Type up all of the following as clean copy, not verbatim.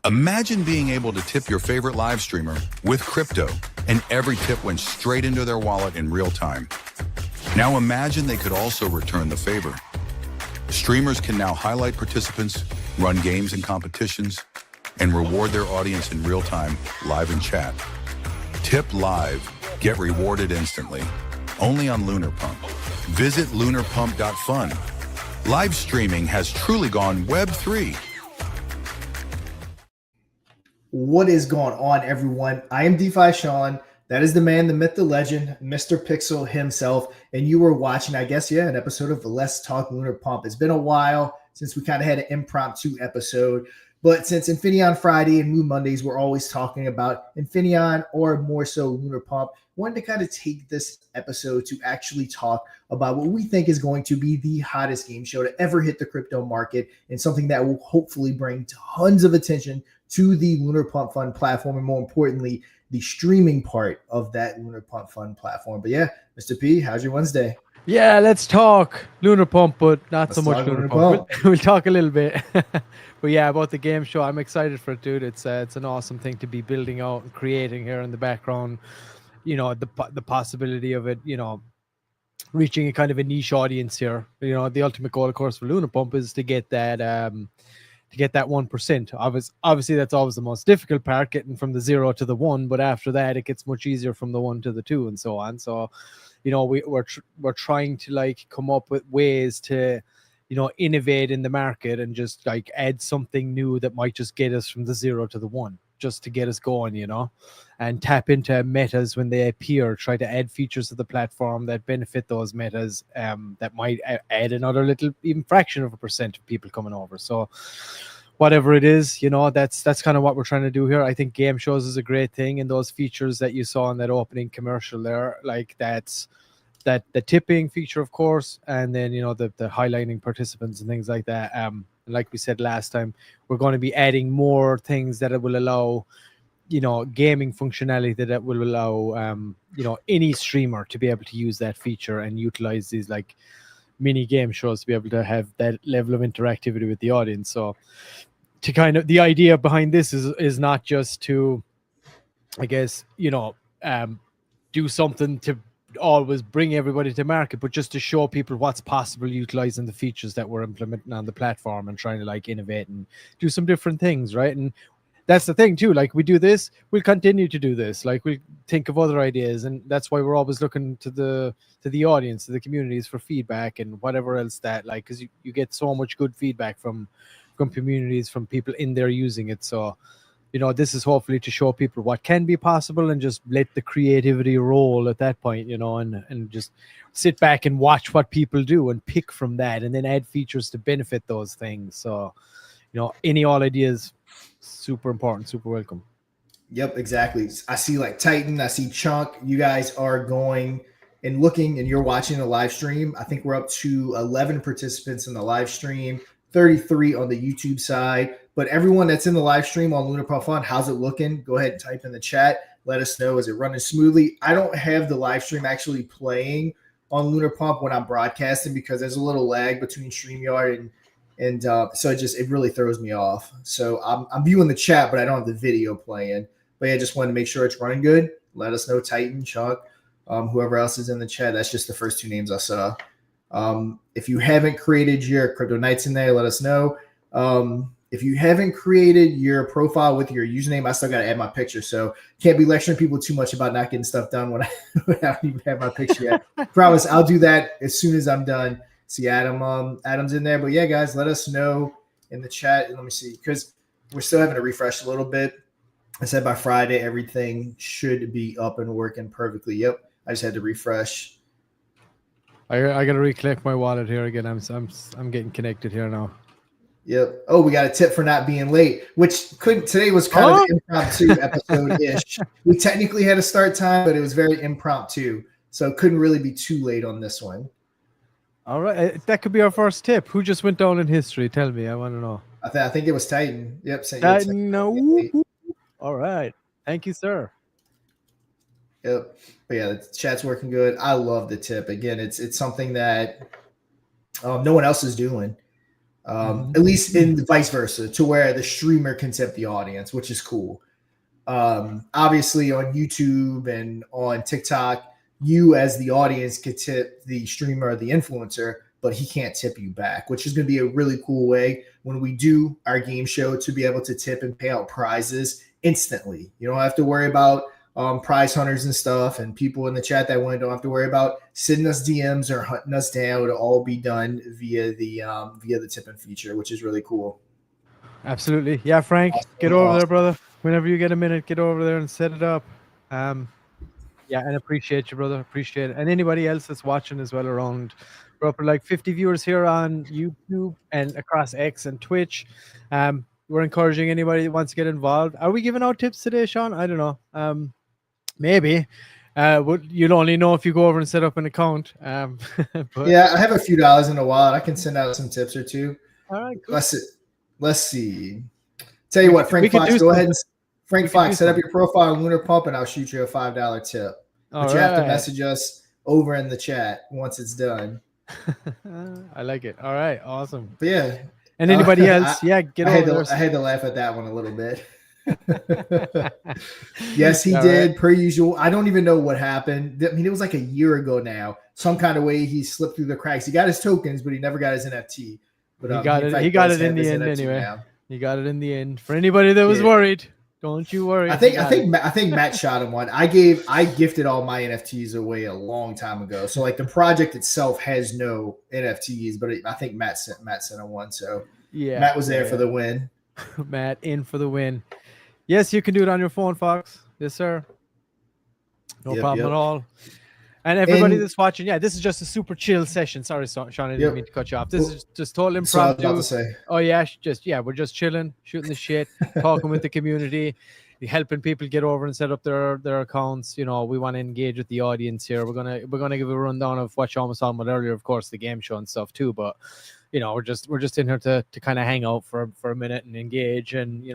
Imagine being able to tip your favorite live streamer with crypto, and every tip went straight into their wallet in real time. Now imagine they could also return the favor. Streamers can now highlight participants, run games and competitions, and reward their audience in real time, live in chat. Tip live, get rewarded instantly. Only on Lunar Pump. Visit lunarpump.fun. Live streaming has truly gone Web3. What is going on, everyone? I am DeFi Sean. That is the man, the myth, the legend, Mr. Pixel himself. And you were watching, I guess, an episode of Let's Talk Lunar Pump. It's been a while since we kind of had an impromptu episode. But since Infineon Friday and Moon Mondays, we're always talking about Infineon or more so Lunar Pump. Wanted to kind of take this episode to actually talk about what we think is going to be the hottest game show to ever hit the crypto market, and something that will hopefully bring tons of attention to the Lunar Pump Fund platform, and more importantly, the streaming part of that Lunar Pump Fund platform. But yeah, Mr. P, how's your Wednesday? Yeah, let's talk Lunar Pump, but not so much Lunar Pump. We'll talk a little bit. But yeah, about the game show, I'm excited for it, dude. It's an awesome thing to be building out and creating here in the background. You know, the possibility of it, reaching a kind of a niche audience here. You know, the ultimate goal, of course, for Lunar Pump is to get that 1%. Obviously, that's always the most difficult part, getting from the 0 to the 1. But after that, it gets much easier from the 1 to the 2 and so on. So, we're trying to come up with ways to, innovate in the market and just add something new that might just get us from the 0 to the 1, just to get us going, and tap into metas when they appear. Try to add features to the platform that benefit those metas, that might add another little, even fraction of a percent of people coming over. So whatever it is, that's kind of what we're trying to do here. I think game shows is a great thing, and those features that you saw in that opening commercial there, that's that the tipping feature, of course, and then the highlighting participants and things like that. Like we said last time, we're going to be adding more things that it will allow, gaming functionality that will allow any streamer to be able to use that feature and utilize these mini game shows to be able to have that level of interactivity with the audience. So to the idea behind this is not just to, I guess, do something to always bring everybody to market, but just to show people what's possible utilizing the features that we're implementing on the platform and trying to innovate and do some different things, right? And that's the thing too, we do this, we'll continue to do this, we'll think of other ideas, and that's why we're always looking to the audience, to the communities for feedback and whatever else that because you get so much good feedback from communities, from people in there using it. So this is hopefully to show people what can be possible and just let the creativity roll at that point, and just sit back and watch what people do and pick from that, and then add features to benefit those things. So any all ideas, super important, super welcome. Yep, exactly. I see Titan, I see Chunk. You guys are going and looking, and you're watching the live stream. I think we're up to 11 participants in the live stream, 33 on the YouTube side. But everyone that's in the live stream on Lunar Pump Fund, how's it looking? Go ahead and type in the chat. Let us know. Is it running smoothly? I don't have the live stream actually playing on Lunar Pump when I'm broadcasting, because there's a little lag between StreamYard and so it really throws me off. So I'm viewing the chat, but I don't have the video playing. But yeah, just wanted to make sure it's running good. Let us know, Titan, Chuck, whoever else is in the chat. That's just the first two names I saw. If you haven't created your Crypto Nights in there, let us know. If you haven't created your profile with your username, I still got to add my picture. So can't be lecturing people too much about not getting stuff done when I don't even have my picture yet. Promise I'll do that as soon as I'm done. See Adam's in there. But yeah, guys, let us know in the chat. Let me see, because we're still having to refresh a little bit. I said by Friday, everything should be up and working perfectly. Yep. I just had to refresh. I got to reconnect my wallet here again. I'm getting connected here now. Yep. Oh, we got a tip for not being late, which today was kind of an impromptu episode-ish. We technically had a start time, but it was very impromptu. So it couldn't really be too late on this one. All right. That could be our first tip. Who just went down in history? Tell me. I want to know. I think it was Titan. Yep. Titan. All right. Thank you, sir. Yep. But yeah, the chat's working good. I love the tip. Again, it's something that no one else is doing. At least in the vice versa, to where the streamer can tip the audience, which is cool. Obviously on YouTube and on TikTok, you as the audience could tip the streamer or the influencer, but he can't tip you back, which is going to be a really cool way when we do our game show to be able to tip and pay out prizes instantly. You don't have to worry about prize hunters and stuff, and people in the chat that want don't have to worry about sending us DMs or hunting us down. It'll all be done via the tipping feature, which is really cool. Absolutely. Yeah, Frank, get over there, brother. Whenever you get a minute, get over there and set it up. Yeah, and appreciate you, brother. Appreciate it. And anybody else that's watching as well around. We're up to like 50 viewers here on YouTube and across X and Twitch. We're encouraging anybody that wants to get involved. Are we giving out tips today, Sean? I don't know. Maybe. You'll only know if you go over and set up an account. But, yeah, I have a few dollars in the wallet. I can send out some tips or two. All right, cool. Let's see. Tell you what, Frank Fox, go ahead and Frank Fox, set up your profile on Lunar Pump, and I'll shoot you a $5 tip. But you have to message us over in the chat once it's done. I like it. All right, awesome. But yeah. And anybody else? Get over there. I had to laugh at that one a little bit. Yes, he did, per usual. I don't even know what happened. I mean, it was like a year ago now. Some kind of way he slipped through the cracks. He got his tokens, but he never got his NFT. But he got it in the end anyway. Now. He got it in the end. For anybody that was worried, don't you worry. I think Matt shot him one. I gifted all my NFTs away a long time ago. So like the project itself has no NFTs, but I think Matt sent him one. So yeah, Matt was there for the win. Matt in for the win. Yes, you can do it on your phone, Fox. Yes, sir. No problem at all. And everybody that's watching, this is just a super chill session. Sorry, Sean, I didn't mean to cut you off. This is just total impromptu. So I was about to say. Oh yeah, we're just chilling, shooting the shit, talking with the community, helping people get over and set up their accounts. You know, we want to engage with the audience here. We're gonna give a rundown of what Sean was talking about earlier, of course, the game show and stuff too. But you know, we're just in here to kind of hang out for a minute and engage and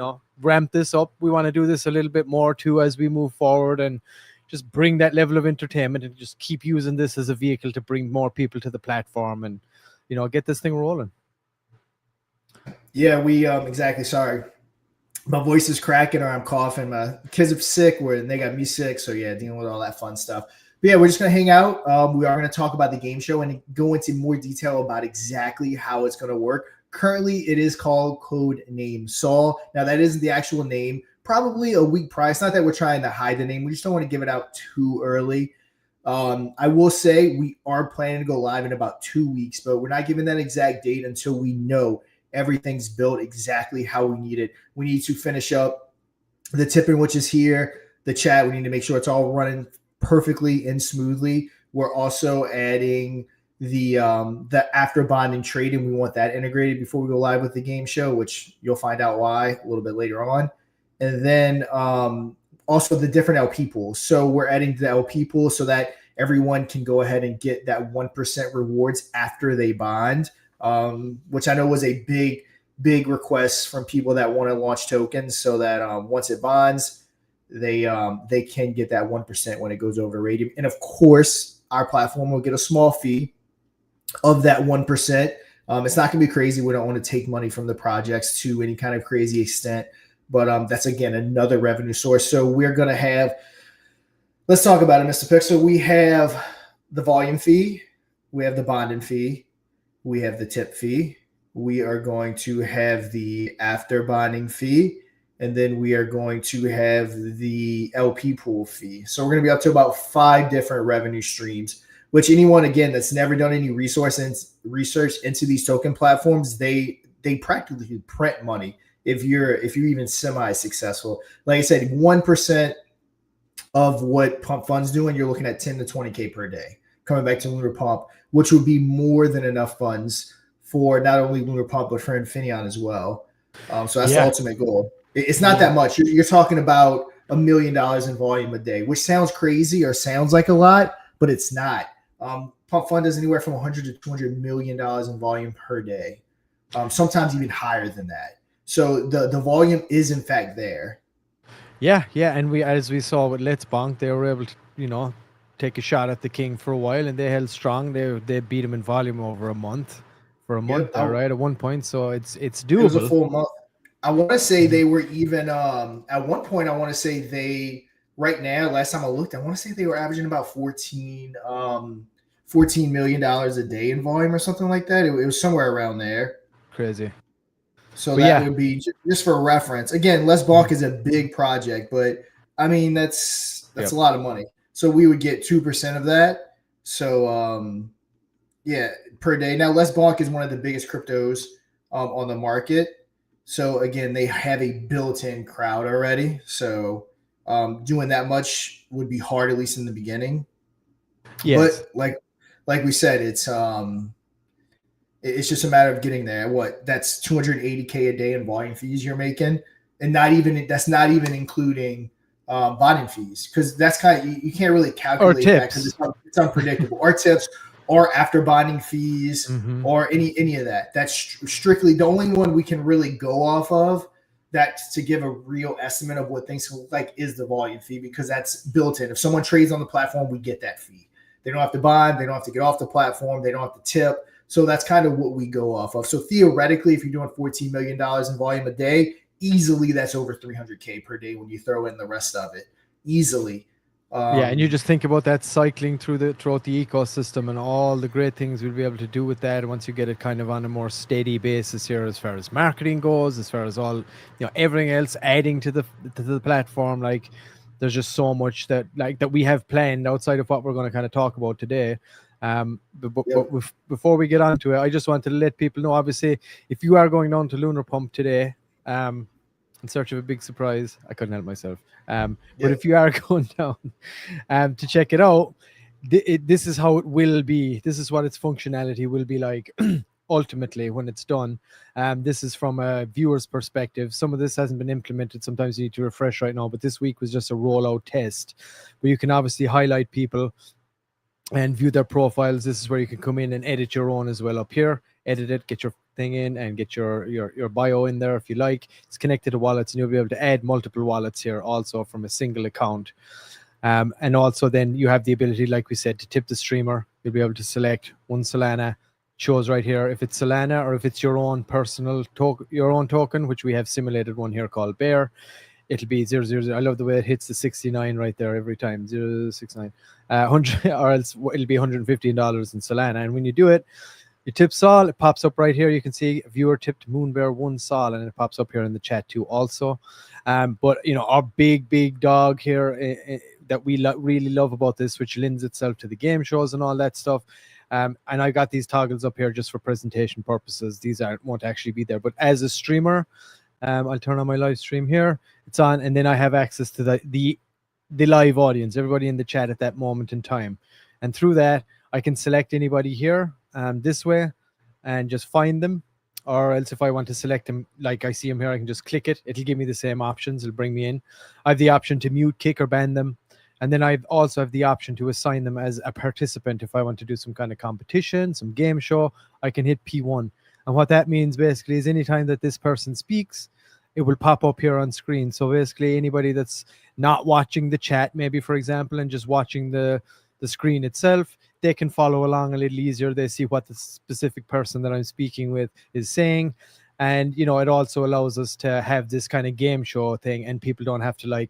ramp this up. We want to do this a little bit more too as we move forward and just bring that level of entertainment and just keep using this as a vehicle to bring more people to the platform and, get this thing rolling. Yeah, we, exactly. Sorry. My voice is cracking or I'm coughing. My kids are sick and they got me sick. So yeah, dealing with all that fun stuff. But yeah, we're just going to hang out. We are going to talk about the game show and go into more detail about exactly how it's going to work. Currently, it is called Code Name Saul. Now, that isn't the actual name. Probably a week prior. It's not that we're trying to hide the name. We just don't want to give it out too early. I will say we are planning to go live in about 2 weeks, but we're not giving that exact date until we know everything's built exactly how we need it. We need to finish up the tipping, which is here, the chat. We need to make sure it's all running perfectly and smoothly. We're also adding the after bonding trading. We want that integrated before we go live with the game show, which you'll find out why a little bit later on. And then also the different LP pools. So we're adding the LP pool so that everyone can go ahead and get that 1% rewards after they bond, which I know was a big request from people that want to launch tokens so that once it bonds, they can get that 1% when it goes over Radium. And of course, our platform will get a small fee of that 1%. It's not going to be crazy. We don't want to take money from the projects to any kind of crazy extent. But that's, again, another revenue source. So we're going to have – let's talk about it, Mr. Pick. So we have the volume fee. We have the bonding fee. We have the tip fee. We are going to have the after bonding fee. And then we are going to have the LP pool fee. So we're going to be up to about 5 different revenue streams, which anyone, again, that's never done any research into these token platforms, they practically print money. If you're even semi-successful, like I said, 1% of what Pump Fund's doing, you're looking at 10 to 20K per day coming back to Lunar Pump, which would be more than enough funds for not only Lunar Pump, but for Infineon as well. So that's the ultimate goal. It's not that much. You're talking about $1 million in volume a day, which sounds crazy or sounds like a lot, but it's not. Pump Fund does anywhere from $100 to $200 million in volume per day, sometimes even higher than that. So the volume is in fact there. Yeah, and as we saw with Let's Bonk, they were able to, take a shot at the king for a while, and they held strong. They beat him in volume over a month for a month Yep, there, right? At one point, so it's it was a doable. full month. I want to say they were even at one point. I want to say they right now. Last time I looked, I want to say they were averaging about 14 million dollars a day in volume or something like that. It was somewhere around there. Crazy. So But that yeah, would be just for reference. Again, Les Bonk is a big project, but I mean that's yep. a lot of money. So we would get 2% of that. So yeah, per day. Now Les Bonk is one of the biggest cryptos on the market. So again, they have a built-in crowd already. So doing that much would be hard, at least in the beginning. Yes. But like we said, it's just a matter of getting there. What that's 280K a day in volume fees you're making, and that's not even including botting fees, because that's kind of you can't really Or calculate that tips. because it's unpredictable. Or tips, or after bonding fees, Mhm. or any of that. That's strictly the only one we can really go off of. That to give a real estimate of what things look like is the volume fee, because that's built in. If someone trades on the platform, we get that fee. They don't have to bond. They don't have to get off the platform. They don't have to tip. So that's kind of what we go off of. So theoretically, if you're doing $14 million in volume a day, easily that's over 300K per day when you throw in the rest of it. Easily. Yeah, and you just think about that cycling throughout the ecosystem and all the great things we'll be able to do with that once you get it kind of on a more steady basis here, as far as marketing goes, as far as all everything else adding to the platform. Like, there's just so much that we have planned outside of what we're going to kind of talk about today. But before we get on to it, I just wanted to let people know, obviously, if you are going down to Lunar Pump today, in search of a big surprise, I couldn't help myself. But if you are going down to check it out, this is how it will be. This is what its functionality will be like ultimately when it's done. This is from a viewer's perspective. Some of this hasn't been implemented. Sometimes you need to refresh right now, but this week was just a rollout test where you can obviously highlight people and view their profiles. This is where you can come in and edit your own as well up here. Edit it, get your thing in, and get your bio in there if you like. It's connected to wallets, and you'll be able to add multiple wallets here also from a single account. And also then you have the ability, like we said, to tip the streamer. You'll be able to select one Solana. Shows right here if it's Solana or if it's your own personal token, which we have simulated one here called Bear. It'll be 000. I love the way it hits the 69 right there every time. 069. 100, or else it'll be $115 in Solana. And when you do it, you tip Sol, it pops up right here. You can see viewer tipped Moonbear 1 Sol, and it pops up here in the chat too also. But our big dog here that we really love about this, which lends itself to the game shows and all that stuff. And I got these toggles up here just for presentation purposes. These won't actually be there, but as a streamer, I'll turn on my live stream here. It's on, and then I have access to the live audience, everybody in the chat at that moment in time. And through that, I can select anybody here this way and just find them. Or else if I want to select them, like I see them here, I can just click it. It'll give me the same options. It'll bring me in. I have the option to mute, kick, or ban them. And then I also have the option to assign them as a participant. If I want to do some kind of competition, some game show, I can hit P1. And what that means basically is anytime that this person speaks, it will pop up here on screen. So basically anybody that's not watching the chat, maybe for example, and just watching the screen itself, they can follow along a little easier. They see what the specific person that I'm speaking with is saying. And, it also allows us to have this kind of game show thing, and people don't have to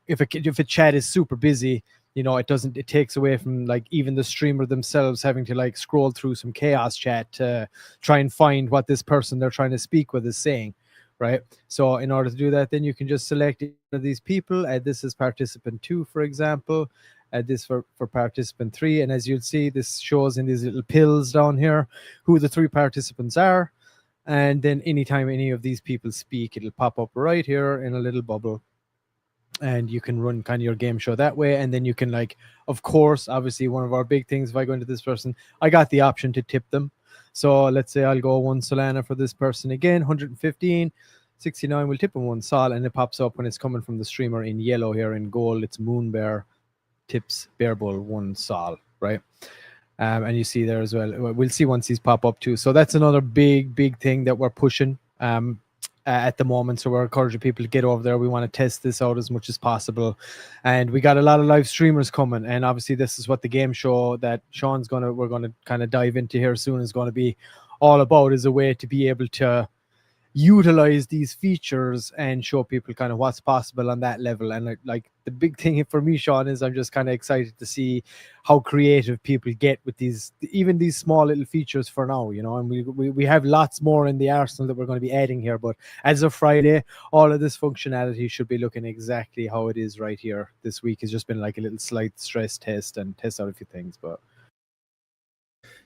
if a chat is super busy, it takes away from even the streamer themselves having to scroll through some chaos chat to try and find what this person they're trying to speak with is saying, right? So in order to do that, then you can just select one of these people, add this as participant 2, for example, add this for participant 3, and as you'll see, this shows in these little pills down here who the 3 participants are, and then anytime any of these people speak, it'll pop up right here in a little bubble. And you can run kind of your game show that way. And then you can of course, obviously one of our big things, if I go into this person, I got the option to tip them. So let's say I'll go 1 Solana for this person again, 115, 69, we'll tip them 1 Sol, and it pops up when it's coming from the streamer in yellow here. In gold, it's Moonbear tips Bear Bull 1 Sol, right? And you see there as well. We'll see once these pop up too. So that's another big thing that we're pushing at the moment. So we're encouraging people to get over there. We want to test this out as much as possible. And we got a lot of live streamers coming. And obviously this is what the game show that we're going to kind of dive into here soon is going to be all about, is a way to be able to utilize these features and show people kind of what's possible on that level. And like the big thing for me, Sean, is I'm just kind of excited to see how creative people get with these, even these small little features for now, you know. And we have lots more in the arsenal that we're going to be adding here, but as of Friday, all of this functionality should be looking exactly how it is right here. This week has just been like a little slight stress test and test out a few things. But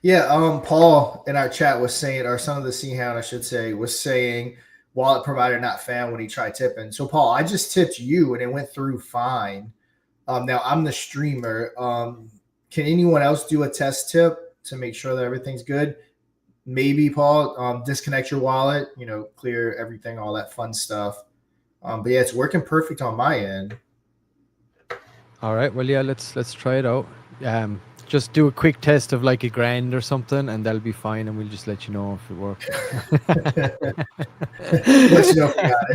yeah, Paul in our chat was saying, or son of the Seahound, I should say, was saying wallet provider not found when he tried tipping. So Paul, I just tipped you and it went through fine. Now I'm the streamer. Can anyone else do a test tip to make sure that everything's good? Maybe Paul, disconnect your wallet, you know, clear everything, all that fun stuff. But yeah, it's working perfect on my end. all right, well, yeah, let's try it out. Just do a quick test of like $1,000 or something, and that'll be fine, and we'll just let you know if it works. Let you know if we got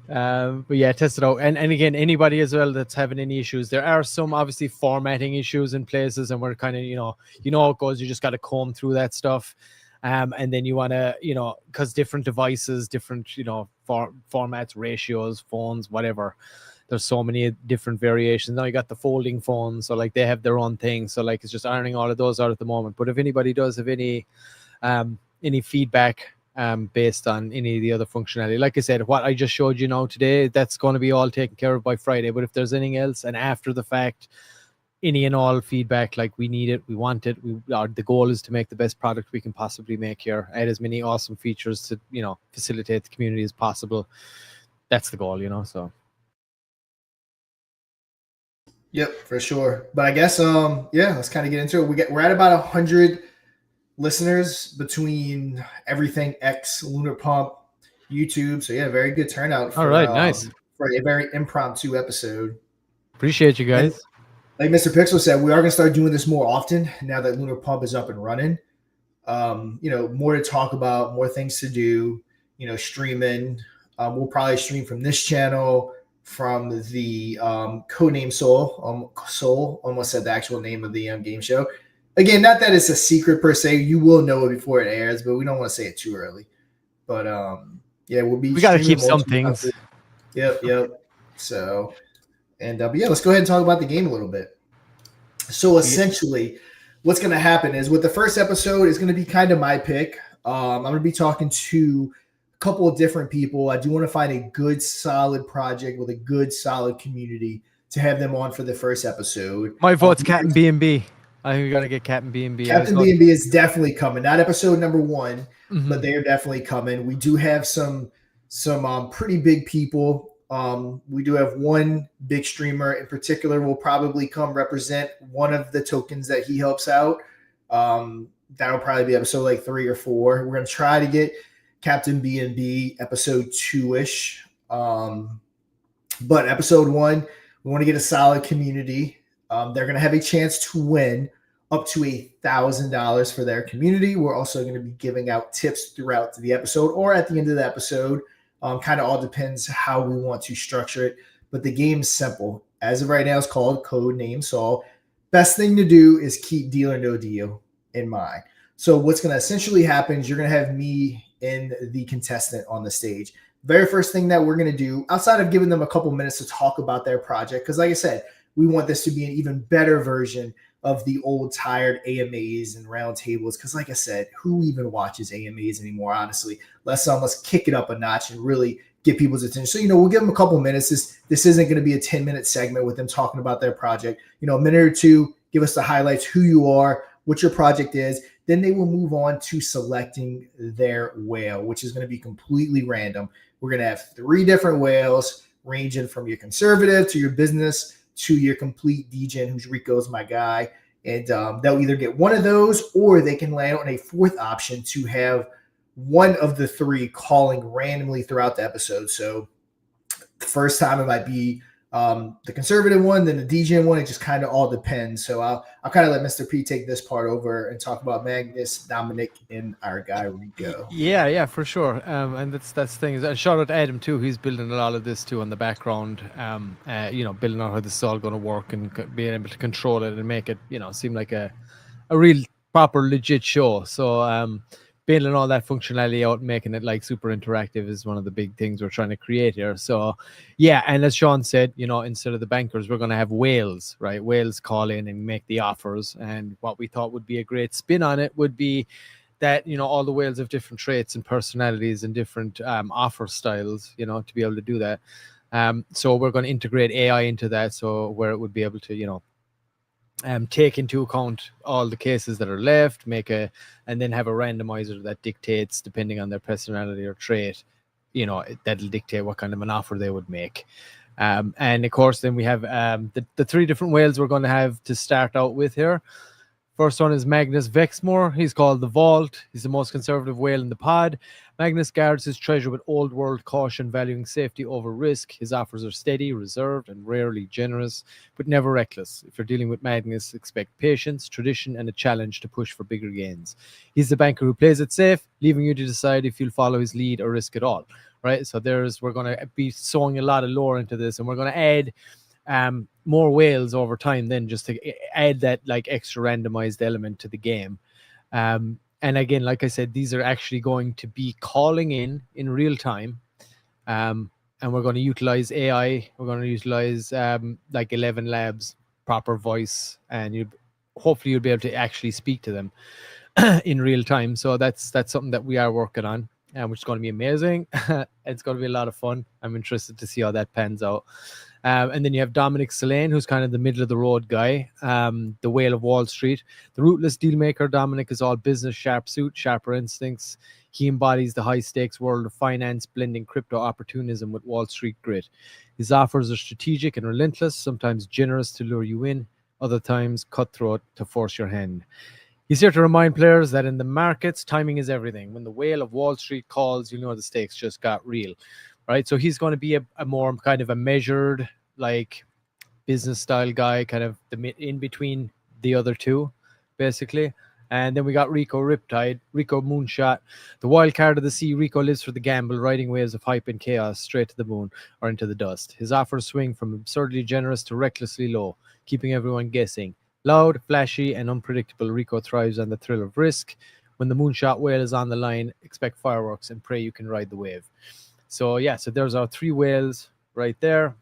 it. But yeah, test it out. And again, anybody as well that's having any issues, there are some obviously formatting issues in places, and we're kind of, you know how it goes. You just got to comb through that stuff. And then you want to, because different devices, different, formats, ratios, phones, whatever. There's so many different variations. Now you got the folding phones, so like they have their own thing. So like it's just ironing all of those out at the moment. But if anybody does have any feedback based on any of the other functionality, like I said, what I just showed you now today, that's going to be all taken care of by Friday. But if there's anything else, and after the fact, any and all feedback, like we need it, we want it, the goal is to make the best product we can possibly make here, add as many awesome features to facilitate the community as possible. That's the goal, so. Yep, for sure. But I guess let's kind of get into it. We're at about 100 listeners between everything X, Lunar Pump, YouTube. So yeah, very good turnout for, all right, nice, for a very impromptu episode. Appreciate you guys. And like Mr. Pixel said, we are going to start doing this more often now that Lunar Pump is up and running. More to talk about, more things to do, streaming. We'll probably stream from this channel, from the codename Soul. Soul, almost said the actual name of the game show. Again, not that it's a secret per se. You will know it before it airs, but we don't want to say it too early. But we got to keep some things. Yep. So, and let's go ahead and talk about the game a little bit. So essentially, what's going to happen is with the first episode is going to be kind of my pick. I'm going to be talking to couple of different people. I do want to find a good, solid project with a good, solid community to have them on for the first episode. My vote's Captain B&B. I think we got to get Captain B&B. Captain B&B is definitely coming. Not episode number 1, but they are definitely coming. We do have some pretty big people. We do have one big streamer in particular will probably come represent one of the tokens that he helps out. That'll probably be episode like 3 or 4. We're going to try to get Captain B&B episode 2-ish. But episode 1, we want to get a solid community. They're going to have a chance to win up to $1,000 for their community. We're also going to be giving out tips throughout the episode or at the end of the episode. Kind of all depends how we want to structure it. But the game's simple. As of right now, it's called Codename Saul. Best thing to do is keep Deal or No Deal in mind. So what's going to essentially happen is you're going to have me and the contestant on the stage. Very first thing that we're going to do, outside of giving them a couple minutes to talk about their project, because like I said, we want this to be an even better version of the old tired AMAs and roundtables. Because like I said, who even watches AMAs anymore, honestly? Let's kick it up a notch and really get people's attention. So, we'll give them a couple minutes. This isn't going to be a 10-minute segment with them talking about their project. A minute or two, give us the highlights, who you are, what your project is. Then they will move on to selecting their whale, which is going to be completely random. We're going to have 3 different whales ranging from your conservative to your business to your complete degen, who's Rico's my guy. And they'll either get one of those or they can land on a 4th option to have one of the 3 calling randomly throughout the episode. So the first time it might be the conservative one, then the degen one. It just kind of all depends. So I'll kind of let Mr. P take this part over and talk about Magnus, Dominic, and our guy Rico. Yeah, for sure. And that's the thing. And shout out to Adam too. He's building a lot of this too on the background. Building out how this is all going to work and being able to control it and make it, seem like a real proper legit show. So building all that functionality out and making it like super interactive is one of the big things we're trying to create here. So yeah, and as Sean said, instead of the bankers, we're going to have whales, right? Whales call in and make the offers. And what we thought would be a great spin on it would be that all the whales have different traits and personalities and different offer styles, to be able to do that. So we're going to integrate AI into that, so where it would be able to take into account all the cases that are left, and then have a randomizer that dictates, depending on their personality or trait, that'll dictate what kind of an offer they would make. And of course, then we have the three different whales we're going to have to start out with here. First one is Magnus Vexmore. He's called the Vault. He's the most conservative whale in the pod. Magnus guards his treasure with old world caution, valuing safety over risk. His offers are steady, reserved, and rarely generous, but never reckless. If you're dealing with Magnus, expect patience, tradition, and a challenge to push for bigger gains. He's the banker who plays it safe, leaving you to decide if you'll follow his lead or risk it all. Right? So we're going to be sewing a lot of lore into this, and we're going to add more whales over time, then just to add that like extra randomized element to the game. And again, like I said, these are actually going to be calling in real time. And we're going to utilize AI. We're going to utilize like 11 Labs proper voice, and hopefully you'll be able to actually speak to them in real time. So that's something that we are working on, which is going to be amazing. It's going to be a lot of fun. I'm interested to see how that pans out. And then you have Dominic Selene, who's kind of the middle of the road guy, the whale of Wall Street. The rootless deal maker, Dominic is all business, sharp suit, sharper instincts. He embodies the high stakes world of finance, blending crypto opportunism with Wall Street grit. His offers are strategic and relentless, sometimes generous to lure you in, other times cutthroat to force your hand. He's here to remind players that in the markets, timing is everything. When the whale of Wall Street calls, the stakes just got real. Right, so he's going to be a more kind of a measured, like business style guy, kind of in between the other two, basically. And then we got Rico Riptide, Rico Moonshot, the wild card of the sea. Rico lives for the gamble, riding waves of hype and chaos straight to the moon or into the dust. His offers swing from absurdly generous to recklessly low, keeping everyone guessing. Loud, flashy, and unpredictable, Rico thrives on the thrill of risk. When the Moonshot whale is on the line, expect fireworks and pray you can ride the wave. So yeah, so there's our three whales right there,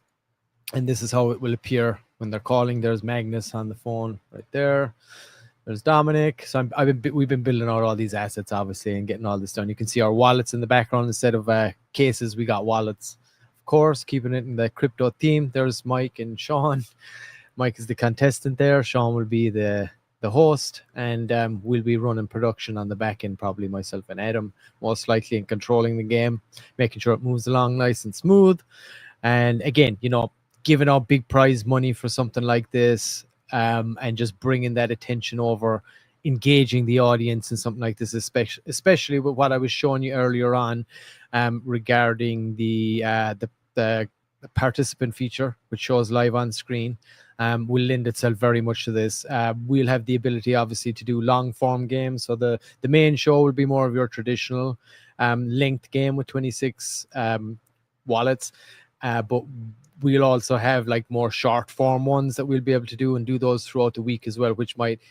and this is how it will appear when they're calling. There's Magnus on the phone right there. There's Dominic. So we've been building out all these assets, obviously, and getting all this done. You can see our wallets in the background instead of cases. We got wallets, of course, keeping it in the crypto theme. There's Mike and Sean. Mike is the contestant there. Sean will be the host, and we'll be running production on the back end, probably myself and Adam, most likely, and controlling the game, making sure it moves along nice and smooth. And again, giving out big prize money for something like this, and just bringing that attention over, engaging the audience in something like this, especially with what I was showing you earlier on, regarding the participant feature, which shows live on screen. Will lend itself very much to this. We'll have the ability, obviously, to do long form games. So the main show will be more of your traditional length game with 26 wallets, but we'll also have like more short form ones that we'll be able to do, and do those throughout the week as well, which might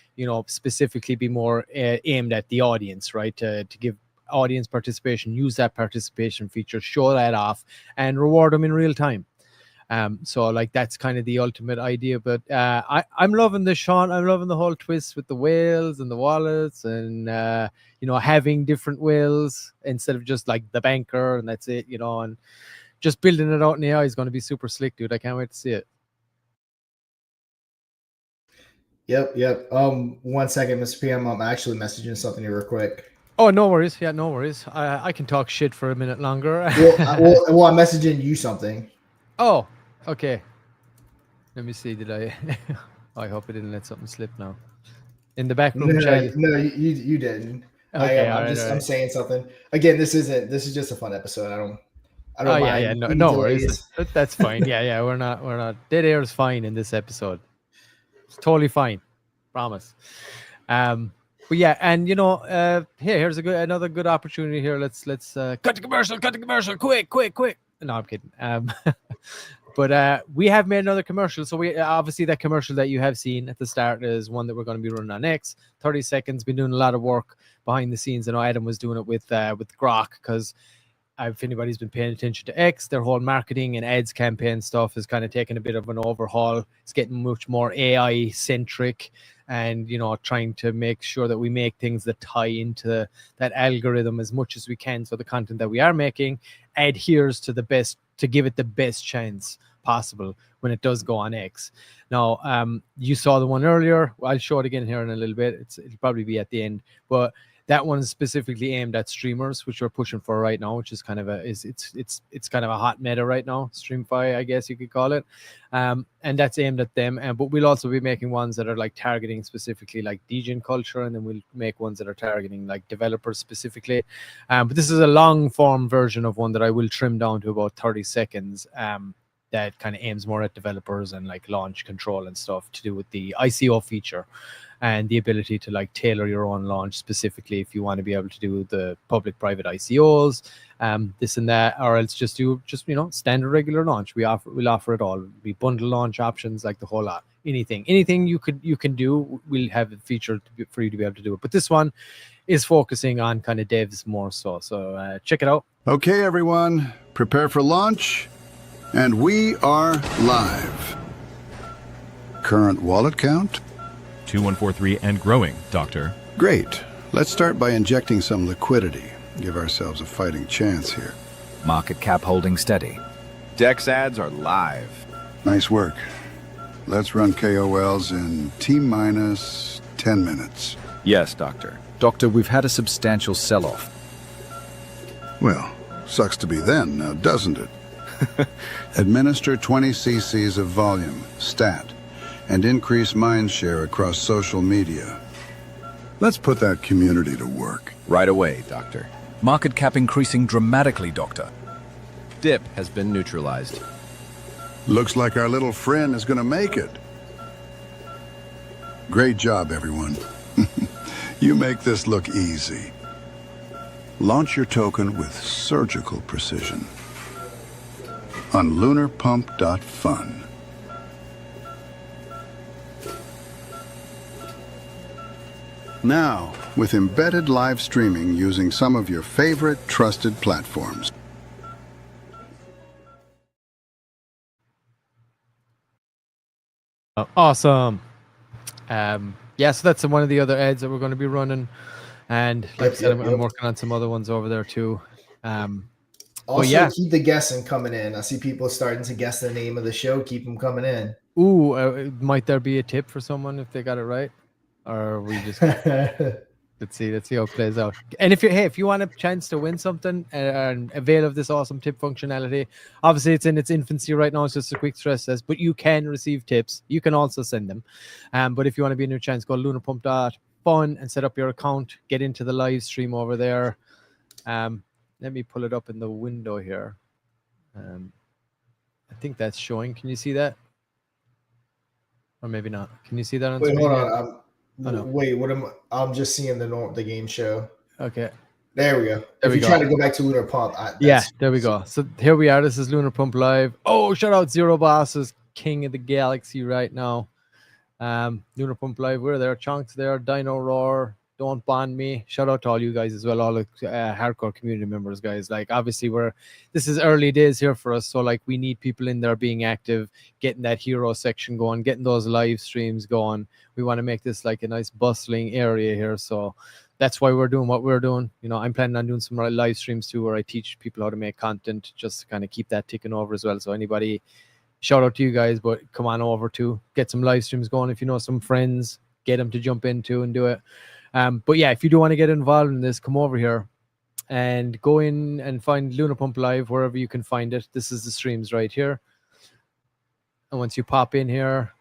specifically be more aimed at the audience, right? To give audience participation, use that participation feature, show that off, and reward them in real time. So like that's kind of the ultimate idea. But I'm loving this, Sean. I'm loving the whole twist with the whales and the wallets, and having different whales instead of just like the banker and that's it, and just building it out in AI is going to be super slick, dude. I can't wait to see it. Yep. 1 second, Mr. PM. I'm actually messaging something here real quick. Oh, no worries. Yeah, no worries. I can talk shit for a minute longer. well, I'm messaging you something. Oh, okay. Let me see. Did I? I hope I didn't let something slip now. In the back room chat. No, you didn't. Okay, I'm saying something. Again, this is just a fun episode. I don't mind. Yeah, no worries. That's fine. Yeah, we're not. Dead air is fine in this episode. It's totally fine. Promise. But yeah, and here's another good opportunity here. Let's cut the commercial, quick. No, I'm kidding. But we have made another commercial. So we obviously that commercial that you have seen at the start is one that we're going to be running on X. 30 seconds. Been doing a lot of work behind the scenes. I know Adam was doing it with Grok, because if anybody's been paying attention to X, their whole marketing and ads campaign stuff is kind of taking a bit of an overhaul. It's getting much more AI centric, and trying to make sure that we make things that tie into that algorithm as much as we can, so the content that we are making adheres to the best, to give it the best chance possible when it does go on X. Now, you saw the one earlier. I'll show it again here in a little bit. It'll probably be at the end, but that one is specifically aimed at streamers, which we're pushing for right now, which is kind of it's kind of a hot meta right now. Streamify, I guess you could call it, and that's aimed at them. But we'll also be making ones that are like targeting specifically like DJ culture, and then we'll make ones that are targeting like developers specifically. But this is a long form version of one that I will trim down to about 30 seconds. That kind of aims more at developers and like launch control and stuff to do with the ICO feature and the ability to like tailor your own launch specifically if you want to be able to do the public-private ICOs, this and that, or else just do standard regular launch. We'll offer it all. We bundle launch options, like the whole lot. Anything you can do, we'll have a feature for you to be able to do it. But this one is focusing on kind of devs more so. So check it out. Okay, everyone, prepare for launch. And we are live. Current wallet count? 2143 and growing, Doctor. Great. Let's start by injecting some liquidity. Give ourselves a fighting chance here. Market cap holding steady. Dex ads are live. Nice work. Let's run KOLs in T-minus 10 minutes. Yes, Doctor. Doctor, we've had a substantial sell-off. Well, sucks to be then, now doesn't it? Administer 20 cc's of volume, stat, and increase mind share across social media. Let's put that community to work. Right away, Doctor. Market cap increasing dramatically, Doctor. Dip has been neutralized. Looks like our little friend is going to make it. Great job, everyone. You make this look easy. Launch your token with surgical precision on lunarpump.fun. Now, with embedded live streaming using some of your favorite trusted platforms. Awesome. Yeah, so that's one of the other ads that we're going to be running, and like I said, I'm working on some other ones over there too. Also, keep the guessing coming in. I see people starting to guess the name of the show. Keep them coming in. Ooh, might there be a tip for someone if they got it right, or are we just let's see how it plays out. And if you want a chance to win something and avail of this awesome tip functionality, obviously it's in its infancy right now. It's just a quick stress test, but you can receive tips. You can also send them. But if you want to be a new chance, go to lunarpump.fun and set up your account. Get into the live stream over there. Let me pull it up in the window here. I think that's showing. Can you see that? Or maybe not. Can you see that on Wait, screen? hold on. Wait, I'm just seeing the game show. Okay. There we go. If you're trying to go back to Lunar Pump. There we go. So here we are. This is Lunar Pump Live. Oh, shout out Zero Boss is king of the galaxy right now. Lunar Pump Live. We're there. Chunks there. Dino Roar. Don't Bond Me. Shout out to all you guys as well, all the hardcore community members, guys. Like, obviously, this is early days here for us, so like we need people in there being active, getting that hero section going, getting those live streams going. We want to make this like a nice bustling area here, so that's why we're doing what we're doing. I'm planning on doing some live streams too, where I teach people how to make content, just to kind of keep that ticking over as well. So anybody, shout out to you guys, but come on over to get some live streams going. If you know some friends, get them to jump into and do it. But yeah, if you do want to get involved in this, come over here and go in and find Lunar Pump Live wherever you can find it. This is the streams right here. And once you pop in here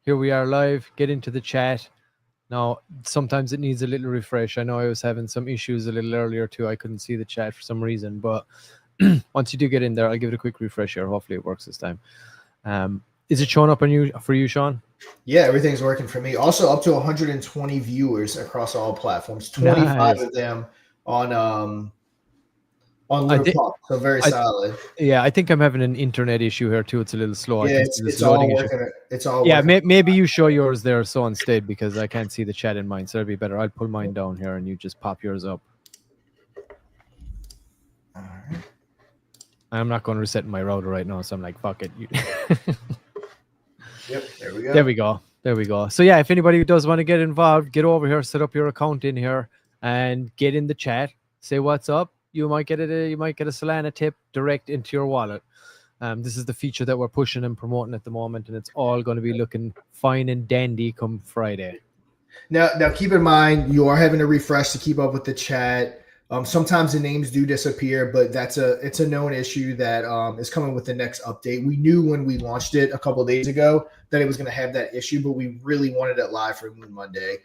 we are live. Get into the chat. Now, sometimes it needs a little refresh. I know I was having some issues a little earlier too. I couldn't see the chat for some reason, but once you do get in there, I'll give it a quick refresh here. Hopefully it works this time. Is it showing up for you, Sean? Yeah, everything's working for me. Also, up to 120 viewers across all platforms. 25 of them on on Little Pump. So very I- solid. Yeah, I think I'm having an internet issue here too. It's a little slow. I Yeah, can see this it's all loading issue. working. It's all Yeah, working. maybe you show yours there so instead because I can't see the chat in mine. So it'd be better. I'll pull mine down here and you just pop yours up. All right. I'm not going to reset my router right now, so I'm like, fuck it. Yep, there we go. There we go. There we go. So yeah, if anybody does want to get involved, get over here, set up your account in here, and get in the chat. Say what's up. You might get a Solana tip direct into your wallet. This is the feature that we're pushing and promoting at the moment, and it's all going to be looking fine and dandy come Friday. Now keep in mind you are having to refresh to keep up with the chat. Sometimes the names do disappear, but it's a known issue that is coming with the next update. We knew when we launched it a couple of days ago that it was going to have that issue, but we really wanted it live for Moon Monday.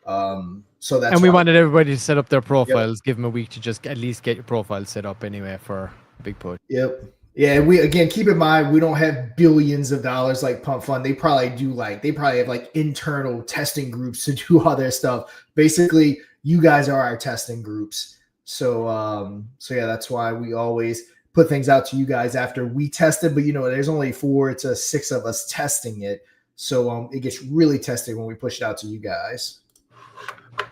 So that's we why. wanted everybody to set up their profiles. Yep. Give them a week to just at least get your profile set up anyway for a big push. Yep. Yeah, we again keep in mind we don't have billions of dollars like Pump Fund. They probably have like internal testing groups to do all their stuff. Basically, you guys are our testing groups. So yeah, that's why we always put things out to you guys after we test it. But there's only 4 to 6 of us testing it. So it gets really tested when we push it out to you guys.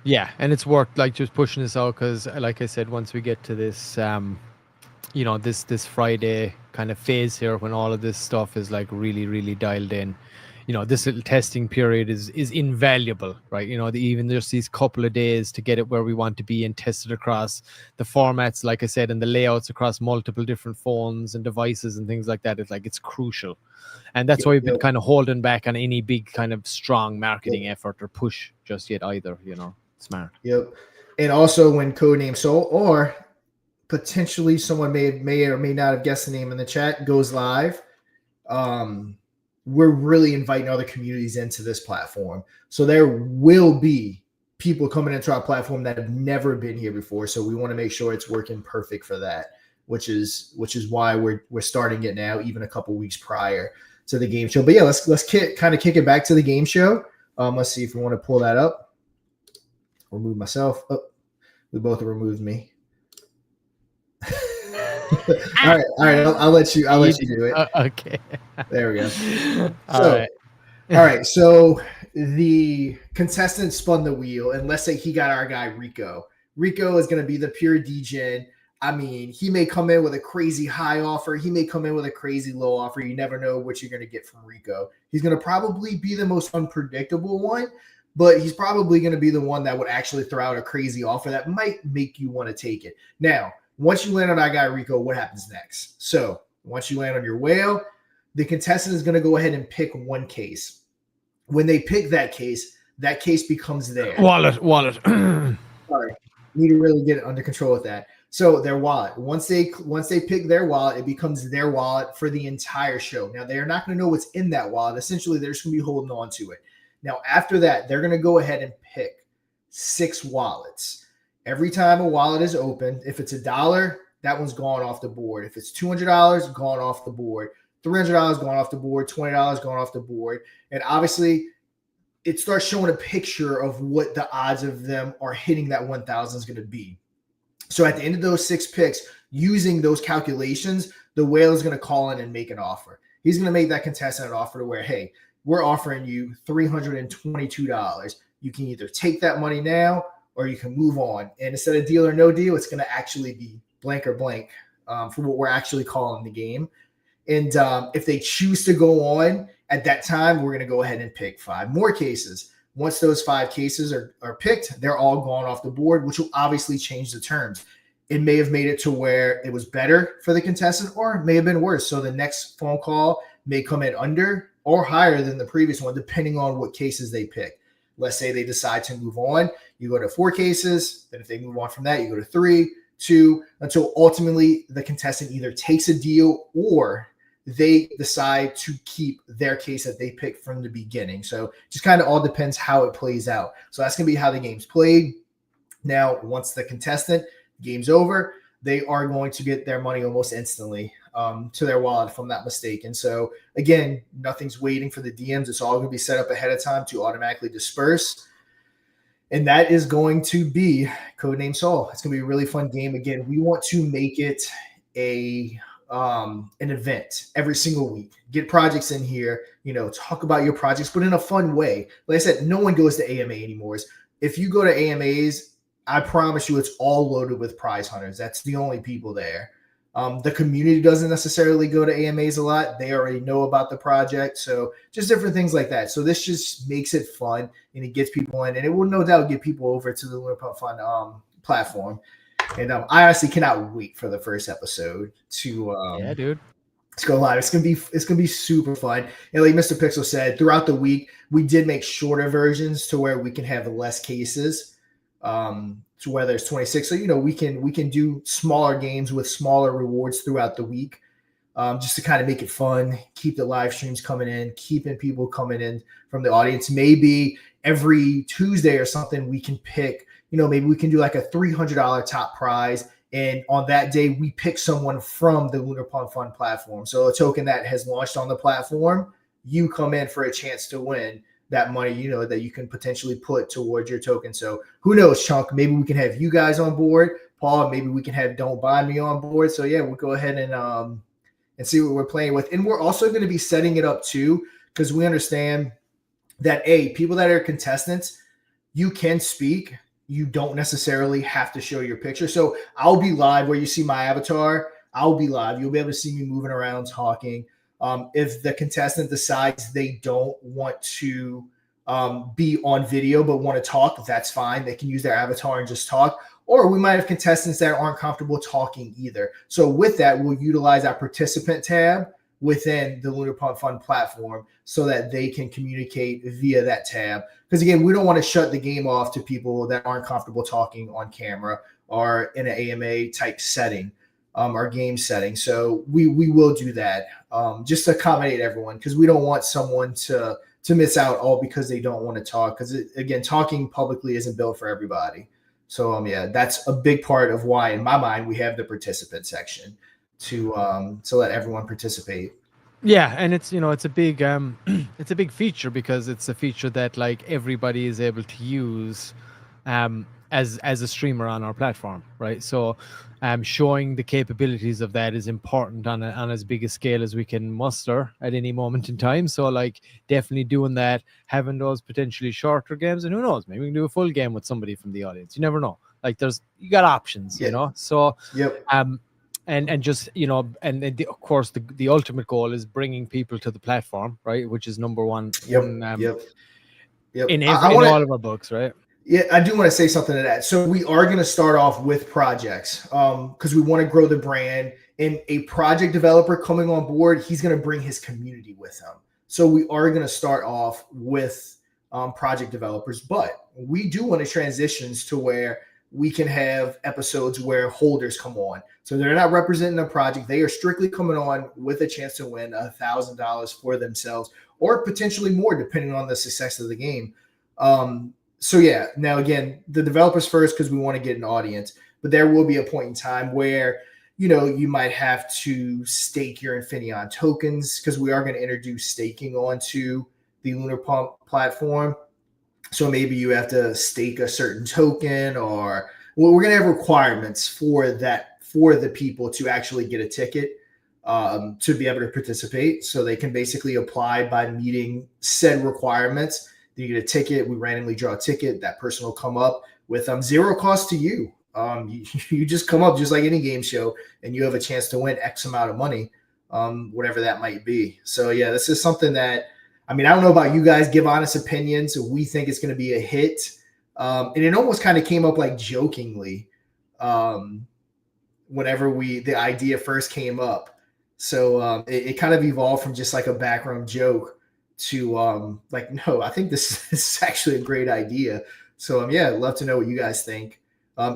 Yeah, and it's worked like just pushing this out because, like I said, once we get to this, this Friday kind of phase here when all of this stuff is like really, really dialed in, this little testing period is invaluable, right? Even just these couple of days to get it where we want to be and test it across the formats, like I said, and the layouts across multiple different phones and devices and things like that. It's crucial. And that's why we've been kind of holding back on any big kind of strong marketing effort or push just yet either, Smart. Yep. And also when Codename Soul or potentially someone may or may not have guessed the name in the chat goes live, we're really inviting other communities into this platform. So there will be people coming into our platform that have never been here before. So we want to make sure it's working perfect for that, which is why we're starting it now, even a couple weeks prior to the game show. But yeah, let's kind of kick it back to the game show. Let's see if we want to pull that up. Remove myself. Oh, we both removed me. All right. I'll let you do it. Okay. There we go. All right. So the contestant spun the wheel, and let's say he got our guy Rico. Rico is going to be the pure degen. I mean, he may come in with a crazy high offer. He may come in with a crazy low offer. You never know what you're going to get from Rico. He's going to probably be the most unpredictable one, but he's probably going to be the one that would actually throw out a crazy offer that might make you want to take it. Now, once you land on our guy Rico, what happens next? So once you land on your whale, the contestant is going to go ahead and pick one case. When they pick that case becomes theirs. Wallet. Sorry, need to really get it under control with that. So their wallet. Once they pick their wallet, it becomes their wallet for the entire show. Now they're not going to know what's in that wallet. Essentially, they're just going to be holding on to it. Now, after that, they're going to go ahead and pick 6 wallets. Every time a wallet is opened, if it's $1, that one's gone off the board. If it's $200, gone off the board. $300 gone off the board. $20 gone off the board. And obviously, it starts showing a picture of what the odds of them are hitting that 1,000 is going to be. So at the end of those 6 picks, using those calculations, the whale is going to call in and make an offer. He's going to make that contestant an offer to where, hey, we're offering you $322. You can either take that money now or you can move on. And instead of deal or no deal, it's going to actually be blank or blank for what we're actually calling the game. And if they choose to go on at that time, we're going to go ahead and pick 5 more cases. Once those 5 cases are picked, they're all gone off the board, which will obviously change the terms. It may have made it to where it was better for the contestant or it may have been worse. So the next phone call may come in under or higher than the previous one, depending on what cases they pick. Let's say they decide to move on. You go to 4 cases. Then if they move on from that, you go to 3, 2, until ultimately the contestant either takes a deal or they decide to keep their case that they picked from the beginning. So just kind of all depends how it plays out. So that's going to be how the game's played. Now, once the contestant, game's over, they are going to get their money almost instantly to their wallet, if I'm not mistaken. So again, nothing's waiting for the DMs. It's all going to be set up ahead of time to automatically disperse. And that is going to be Codename Saul. It's going to be a really fun game. Again, we want to make it an event every single week. Get projects in here, talk about your projects, but in a fun way. Like I said, no one goes to AMA anymore. If you go to AMAs, I promise you it's all loaded with prize hunters. That's the only people there. The community doesn't necessarily go to AMAs a lot. They already know about the project. So just different things like that. So this just makes it fun and it gets people in, and it will no doubt get people over to the Lunar Pump Fun platform. And I honestly cannot wait for the first episode to yeah, dude. Let's go live. It's gonna be super fun. And like Mr. Pixel said, throughout the week, we did make shorter versions to where we can have less cases. To whether it's 26, so we can do smaller games with smaller rewards throughout the week, just to kind of make it fun, keep the live streams coming in, keeping people coming in from the audience. Maybe every Tuesday or something we can pick, maybe we can do like a $300 top prize, and on that day we pick someone from the Lunar Pump Fun platform. So a token that has launched on the platform, you come in for a chance to win that money, that you can potentially put towards your token. So who knows, Chunk? Maybe we can have you guys on board, Paul. Maybe we can have Don't Buy Me on board. So yeah, we'll go ahead and see what we're playing with. And we're also going to be setting it up too, because we understand that people that are contestants, you can speak. You don't necessarily have to show your picture. So I'll be live where you see my avatar. I'll be live. You'll be able to see me moving around, talking. If the contestant decides they don't want to be on video but want to talk, that's fine. They can use their avatar and just talk. Or we might have contestants that aren't comfortable talking either. So with that, we'll utilize our participant tab within the Lunar Pump Fun platform so that they can communicate via that tab. Because again, we don't want to shut the game off to people that aren't comfortable talking on camera or in an AMA type setting. Our game setting. So we will do that just to accommodate everyone, because we don't want someone to miss out all because they don't want to talk, because again, talking publicly isn't built for everybody. So yeah, that's a big part of why in my mind we have the participant section to let everyone participate. Yeah, and it's it's a big it's a big feature, because it's a feature that like everybody is able to use as a streamer on our platform, right? So showing the capabilities of that is important on as big a scale as we can muster at any moment in time. So like definitely doing that, having those potentially shorter games, and who knows, maybe we can do a full game with somebody from the audience. You never know. Like you got options, So yep. And just and of course the ultimate goal is bringing people to the platform, right? Which is number one. Yep. In all of our books, right? Yeah, I do want to say something to that. So we are going to start off with projects because we want to grow the brand. And a project developer coming on board, he's going to bring his community with him. So we are going to start off with project developers, but we do want to transition to where we can have episodes where holders come on. So they're not representing a project. They are strictly coming on with a chance to win $1,000 for themselves, or potentially more, depending on the success of the game. So yeah, now again, the developers first, because we want to get an audience, but there will be a point in time where, you might have to stake your Infineon tokens, because we are going to introduce staking onto the Lunar Pump platform. So maybe you have to stake a certain token, or we're going to have requirements for that, for the people to actually get a ticket to be able to participate. So they can basically apply by meeting said requirements. You get a ticket. We randomly draw a ticket. That person will come up with zero cost to you. You just come up just like any game show, and you have a chance to win X amount of money, whatever that might be. So yeah, this is something that, I don't know about you guys, give honest opinions. We think it's going to be a hit. And it almost kind of came up like jokingly whenever the idea first came up. So it kind of evolved from just like a background joke to no, I think this is actually a great idea. So yeah, I'd love to know what you guys think.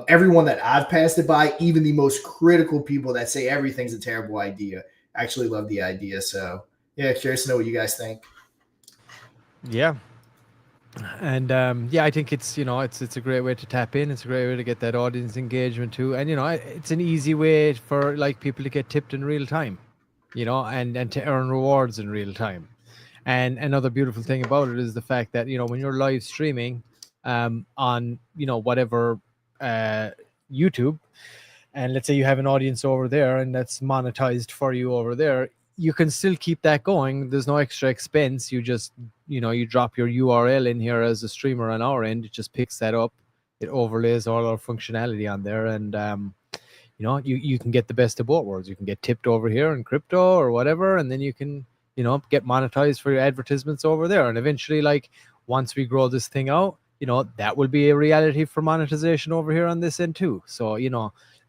Everyone that I've passed it by, even the most critical people that say everything's a terrible idea, actually love the idea. So yeah, curious to know what you guys think. Yeah. And I think it's it's a great way to tap in. It's a great way to get that audience engagement too. And it's an easy way for like people to get tipped in real time, and to earn rewards in real time. And another beautiful thing about it is the fact that when you're live streaming, on whatever YouTube, and let's say you have an audience over there and that's monetized for you over there, you can still keep that going. There's no extra expense. You just you drop your URL in here as a streamer on our end. It just picks that up. It overlays all our functionality on there, and you can get the best of both worlds. You can get tipped over here in crypto or whatever, and then you can get monetized for your advertisements over there. And eventually, like, once we grow this thing out, that will be a reality for monetization over here on this end too. So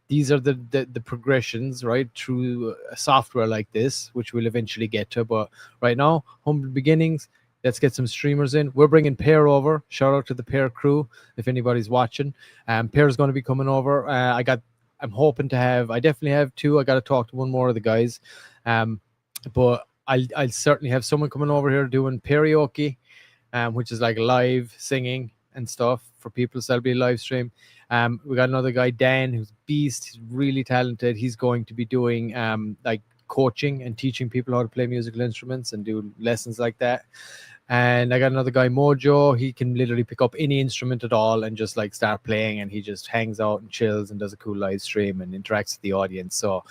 these are the progressions, right, through a software like this, which we'll eventually get to. But right now, humble beginnings. Let's get some streamers in. We're bringing Pear over. Shout out to the Pear crew if anybody's watching. Pear's going to be coming over. I'm hoping to have. I definitely have two. I got to talk to one more of the guys, but I'll certainly have someone coming over here doing karaoke, which is like live singing and stuff for people. So that'll be a live stream. We got another guy, Dan, who's beast. He's really talented. He's going to be doing like coaching and teaching people how to play musical instruments and do lessons like that. And I got another guy, Mojo. He can literally pick up any instrument at all and just like start playing, and he just hangs out and chills and does a cool live stream and interacts with the audience. So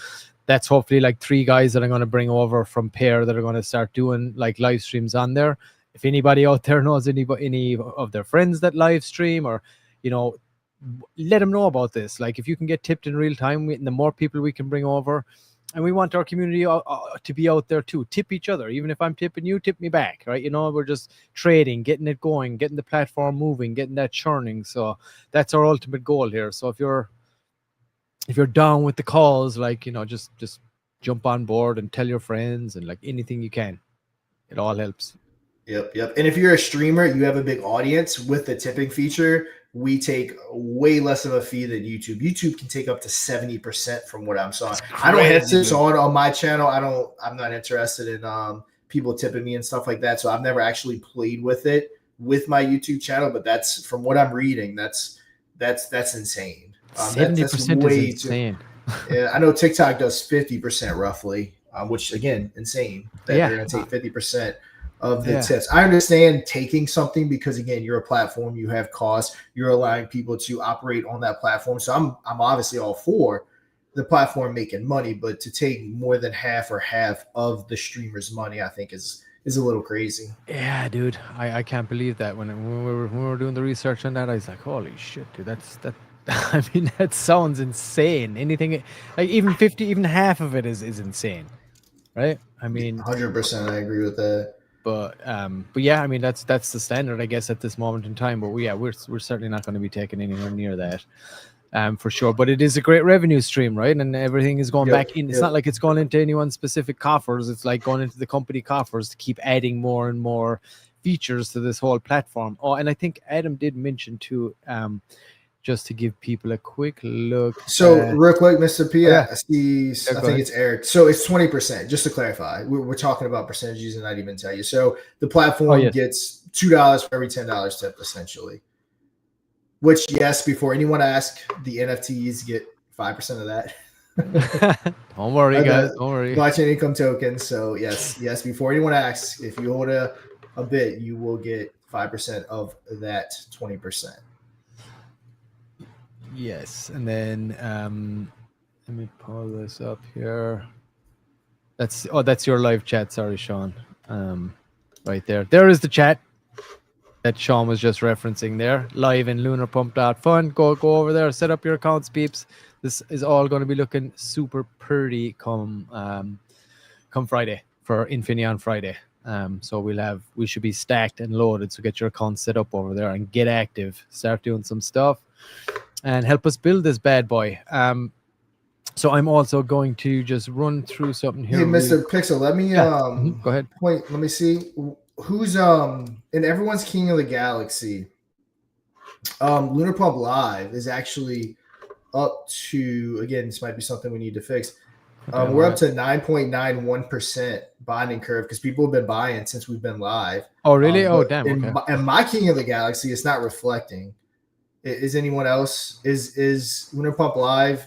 that's hopefully like 3 guys that I'm going to bring over from Pear that are going to start doing like live streams on there. If anybody out there knows any of their friends that live stream, or let them know about this. Like, if you can get tipped in real time, the more people we can bring over. And we want our community to be out there too. Tip each other. Even if I'm tipping you, tip me back, right? We're just trading, getting it going, getting the platform moving, getting that churning. So that's our ultimate goal here. So if you're down with the calls, like, just jump on board and tell your friends, and like anything you can. It all helps. Yep. And if you're a streamer, you have a big audience, with the tipping feature, we take way less of a fee than YouTube. YouTube can take up to 70% from what I'm seeing. I don't have this on my channel. I'm not interested in people tipping me and stuff like that. So I've never actually played with it with my YouTube channel, but that's, from what I'm reading, that's insane. 70% is insane. Yeah, I know TikTok does 50% roughly, which again, insane. They're going to take 50% of the tips. I understand taking something because, again, you're a platform, you have costs, you're allowing people to operate on that platform. So I'm obviously all for the platform making money, but to take more than half of the streamer's money, I think is a little crazy. Yeah, dude, I can't believe that. When we were doing the research on that, I was like, holy shit, dude, that. I mean, that sounds insane. Anything like even 50, even half of it is insane, right? I mean, 100%, I agree with that. But yeah, I mean, that's the standard, I guess, at this moment in time. But we're certainly not going to be taking anywhere near that, for sure. But it is a great revenue stream, right? And everything is going back in. It's not like it's going into anyone's specific coffers. It's like going into the company coffers to keep adding more and more features to this whole platform. Oh, and I think Adam did mention too, just to give people a quick look. So real quick, Mr. P, I think it's Eric. So it's 20%, just to clarify. We're talking about percentages and I didn't even tell you. So the platform gets $2 for every $10 tip, essentially. Which, yes, before anyone asks, the NFTs get 5% of that. Don't worry, guys. Don't worry. Blockchain income tokens. So yes, before anyone asks, if you hold a bit, you will get 5% of that 20%. Yes, and then let me pull this up here. That's your live chat. Sorry, Sean. Right there. There is the chat that Sean was just referencing there. Live in lunarpump.fun. Go over there. Set up your accounts, peeps. This is all going to be looking super pretty come Friday for Infineon Friday. So we should be stacked and loaded. So get your account set up over there and get active. Start doing some stuff and help us build this bad boy. So I'm also going to just run through something here. Hey, Mr. Pixel, let me go ahead. Let me see who's in everyone's King of the Galaxy. Lunar Pump Live is actually up to, again, this might be something we need to fix. We're up to 9.91% bonding curve because people have been buying since we've been live. Oh, really? Damn. And my King of the Galaxy is not reflecting. Is anyone else? Is Lunar Pump Live?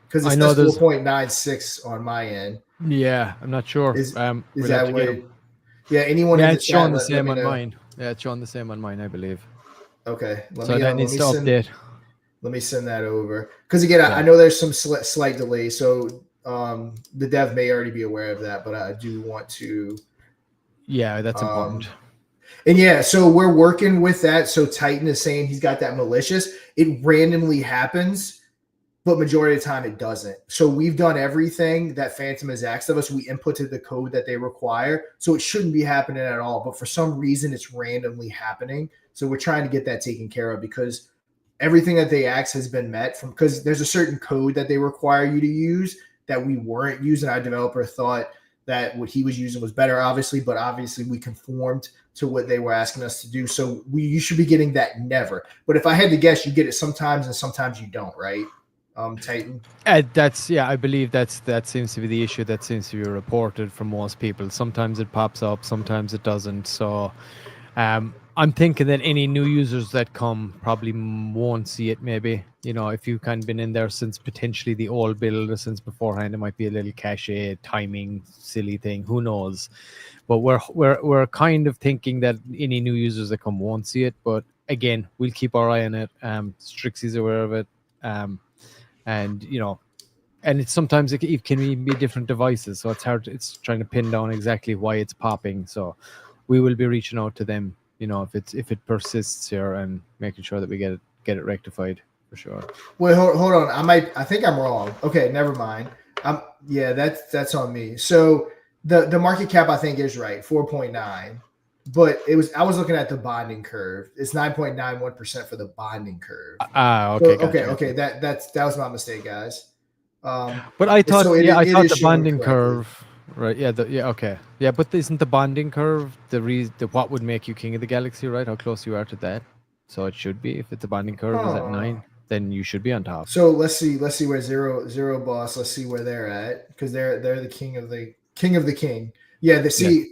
Because it says 4.96 on my end. Yeah, I'm not sure. Is that way? Yeah, anyone? Yeah, it's showing the same on mine. Yeah, it's showing the same on mine, I believe. Okay. So that needs to update. Let me send that over. Because again, Yeah. I know there's some slight delay, so the dev may already be aware of that, but I do want to. Yeah, that's important. And yeah, so we're working with that. So Titan is saying he's got that malicious. It randomly happens, but majority of the time it doesn't. So we've done everything that Phantom has asked of us. We inputted the code that they require. So it shouldn't be happening at all. But for some reason, it's randomly happening. So we're trying to get that taken care of because everything that they ask has been met because there's a certain code that they require you to use that we weren't using. Our developer thought that what he was using was better, obviously, but obviously we conformed to what they were asking us to do. So you should be getting that never. But if I had to guess, you get it sometimes and sometimes you don't, right? Titan. That's I believe that seems to be the issue that seems to be reported from most people. Sometimes it pops up, sometimes it doesn't. So I'm thinking that any new users that come probably won't see it. Maybe if you've kind of been in there since potentially the old build or since beforehand, it might be a little cache timing silly thing. Who knows? But we're kind of thinking that any new users that come won't see it. But again, we'll keep our eye on it. Strixie's aware of it. And and it's sometimes it can even be different devices, so it's hard. It's trying to pin down exactly why it's popping. So we will be reaching out to them, if it persists here, and making sure that we get it rectified for sure. Wait, hold on. I think I'm wrong. Okay, never mind. Yeah, that's on me. So the market cap I think is right, 4.9. But I was looking at the bonding curve. It's 9.91% for the bonding curve. Okay. So, okay. That was my mistake, guys. But I thought, I thought the bonding curve, right? Yeah, okay, yeah. But isn't the bonding curve the what would make you king of the galaxy, right? How close you are to that. So it should be, if it's the bonding curve is at 9, then you should be on top. So let's see where zero boss. Let's see where they're at, because they're the king of the king. Yeah,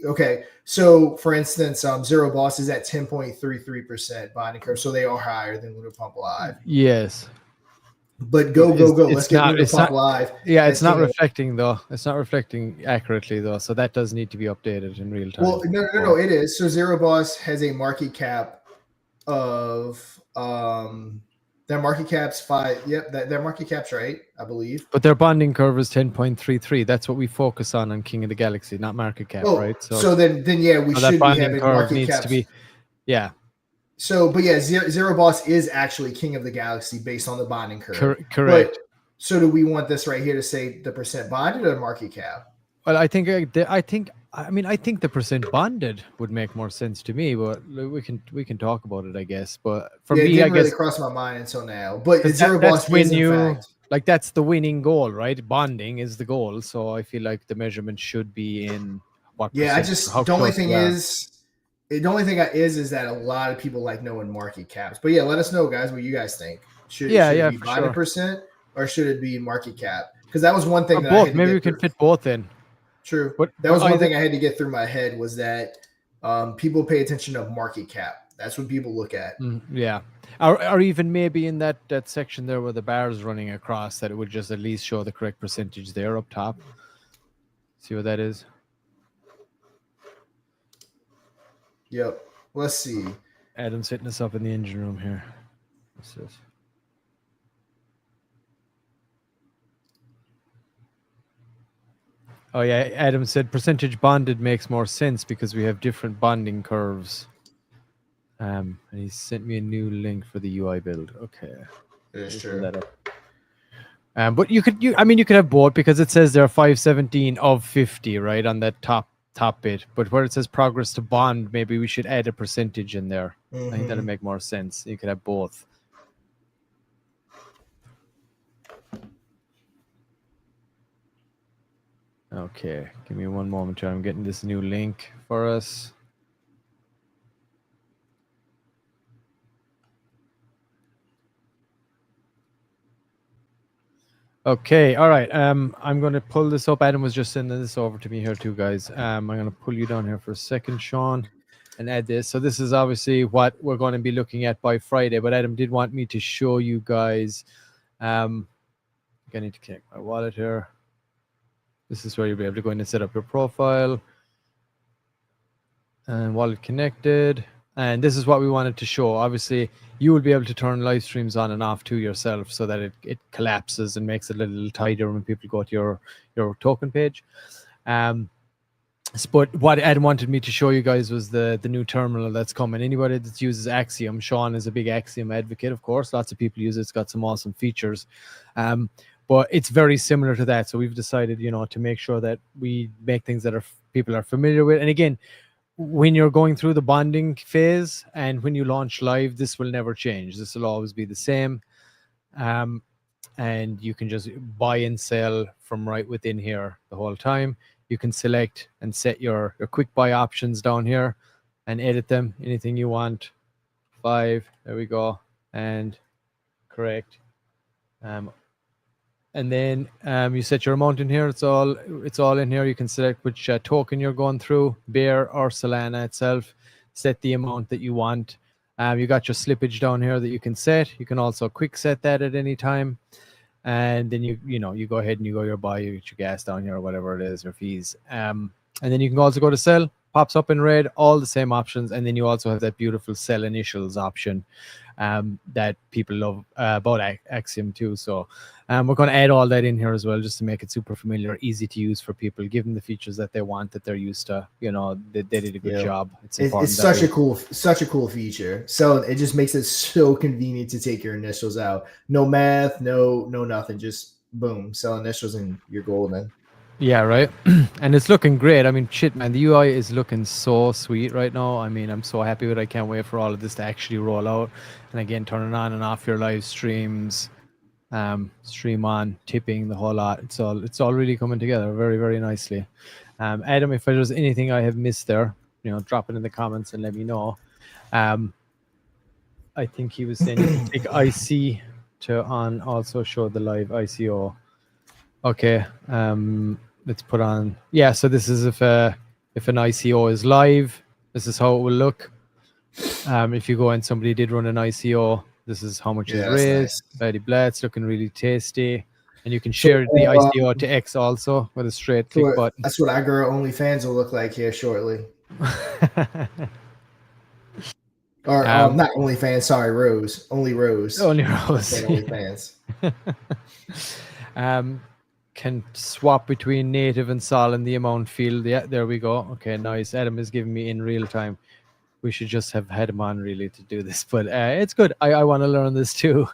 okay. So for instance, Zero Boss is at 10.33% bonding curve, so they are higher than Lunar Pump Live. Yes. But go. Let's get Lunar Pump Live. Yeah, it's not reflecting though. It's not reflecting accurately though. So that does need to be updated in real time. Well, no, it is. So Zero Boss has a market cap of their market cap's 5. Yep, their market cap's right, I believe. But their bonding curve is 10.33. That's what we focus on King of the Galaxy, not market cap, right? So then yeah, we should be having market cap. Yeah. So, but yeah, Zero Boss is actually King of the Galaxy based on the bonding curve. Correct. But, so do we want this right here to say the percent bonded or market cap? Well, I think the percent bonded would make more sense to me, but we can talk about it, I guess. But for me, it didn't really cross my mind until now. But Zero Boss is in fact, like, that's the winning goal, right? Bonding is the goal, so I feel like the measurement should be in what. Yeah, the only thing is that a lot of people like knowing market caps. But yeah, let us know, guys, what you guys think. Should it be bonded percent or should it be market cap? Because that was one thing that both. Maybe we can fit both in. True. But that was one thing I had to get through my head, was that people pay attention to market cap. That's what people look at. Yeah. Or even maybe in that section there where the bar is running across, that it would just at least show the correct percentage there up top. See what that is? Yep. Let's see. Adam's hitting us up in the engine room here. What's this? Oh yeah, Adam said percentage bonded makes more sense because we have different bonding curves. And he sent me a new link for the UI build. Okay, that's true. But you could have both, because it says there are 517 of 50 right on that top bit. But where it says progress to bond, maybe we should add a percentage in there. I think that'll make more sense. You could have both. Okay, give me one moment here. I'm getting this new link for us. Okay, all right. I'm going to pull this up. Adam was just sending this over to me here too, guys. I'm going to pull you down here for a second, Sean, and add this. So this is obviously what we're going to be looking at by Friday, but Adam did want me to show you guys. I need to connect my wallet here. This is where you'll be able to go in and set up your profile. And wallet connected. And this is what we wanted to show. Obviously, you will be able to turn live streams on and off to yourself so that it collapses and makes it a little tighter when people go to your token page. But what Ed wanted me to show you guys was the new terminal that's coming. Anybody that uses Axiom, Sean is a big Axiom advocate, of course. Lots of people use it. It's got some awesome features. But it's very similar to that. So we've decided, to make sure that we make things that people are familiar with. And again, when you're going through the bonding phase and when you launch live, this will never change. This will always be the same. And you can just buy and sell from right within here the whole time. You can select and set your quick buy options down here and edit them. Anything you want. 5, there we go. And correct. And then you set your amount in here. It's all in here. You can select which token you're going through, Bear or Solana itself. Set the amount that you want. You got your slippage down here that you can set. You can also quick set that at any time. And then you go ahead and you go your buy, you get your gas down here or whatever it is, your fees. And then you can also go to sell. Pops up in red, all the same options. And then you also have that beautiful sell initials option that people love about Axiom too. So we're going to add all that in here as well, just to make it super familiar, easy to use for people, give them the features that they want, that they're used to. They did a good job. It's such a cool feature. So it just makes it so convenient to take your initials out. No math, no nothing. Just boom, sell initials and you're golden. Yeah, right. And it's looking great. I mean, shit, man, the UI is looking so sweet right now. I mean, I'm so happy with it. I can't wait for all of this to actually roll out. And again, turning on and off your live streams, stream on, tipping, the whole lot. It's all really coming together very, very nicely. Adam, if there's anything I have missed there, drop it in the comments and let me know. I think he was saying you can take IC to on, also show the live ICO. Okay. Let's put on. Yeah, so this is if an ICO is live, this is how it will look. If you go and somebody did run an ICO, this is how much is raised. Nice. Blah, it's looking really tasty. And you can share the ICO to X also with a straight click button. That's what our girl OnlyFans will look like here shortly. Or not OnlyFans, sorry, Rose. Only Rose. Only Rose. OnlyFans. Can swap between native and sol in the amount field. Yeah, there we go. Okay, nice. Adam is giving me in real time. We should just have had him on really to do this, but it's good. I want to learn this too.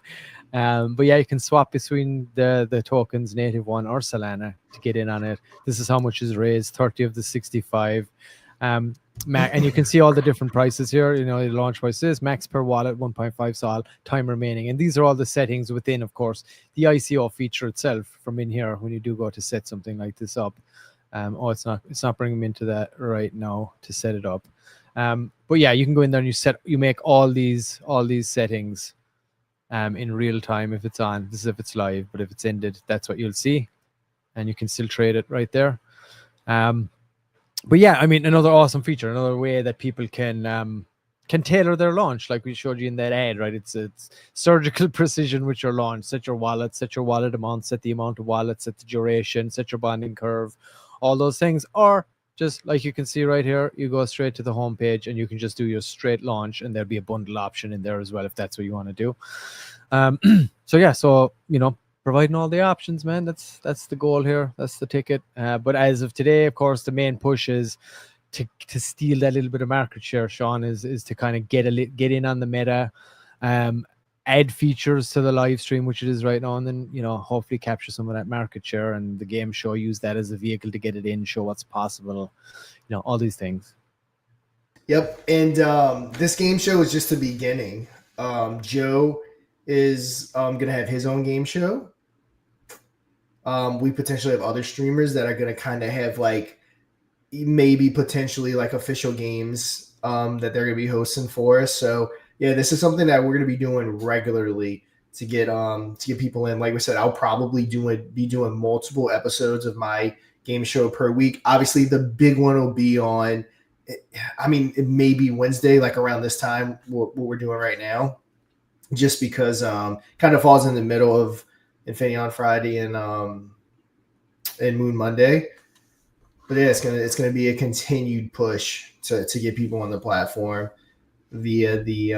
But yeah, you can swap between the tokens, native one or Solana, to get in on it. This is how much is raised, 30 of the 65. And you can see all the different prices here. The launch price is max per wallet, 1.5 sol, time remaining. And these are all the settings within, of course, the ICO feature itself from in here when you do go to set something like this up. It's not bringing me into that right now to set it up. But yeah, you can go in there and you make all these settings in real time if it's on. This is if it's live, but if it's ended, that's what you'll see. And you can still trade it right there. But yeah, I mean, another awesome feature, another way that people can tailor their launch, like we showed you in that ad, right? It's surgical precision with your launch. Set your wallet amount, set the amount of wallets, set the duration, set your bonding curve, all those things. Or just like you can see right here, you go straight to the home page and you can just do your straight launch, and there'll be a bundle option in there as well if that's what you want to do. So yeah, providing all the options, man. That's the goal here. That's the ticket. But as of today, of course, the main push is to steal that little bit of market share. Sean is to kind of get in on the meta, add features to the live stream, which it is right now, and then hopefully capture some of that market share, and the game show use that as a vehicle to get it in, show what's possible, all these things. Yep, and this game show is just the beginning. Joe is going to have his own game show. We potentially have other streamers that are going to kind of have maybe potentially official games that they're going to be hosting for us. So yeah, this is something that we're going to be doing regularly to get people in. Like we said, I'll probably be doing multiple episodes of my game show per week. Obviously, the big one will be on. It may be Wednesday, around this time, what we're doing right now, just because kind of falls in the middle of Infinity on Friday and Moon Monday. But yeah, it's gonna be a continued push to get people on the platform. via the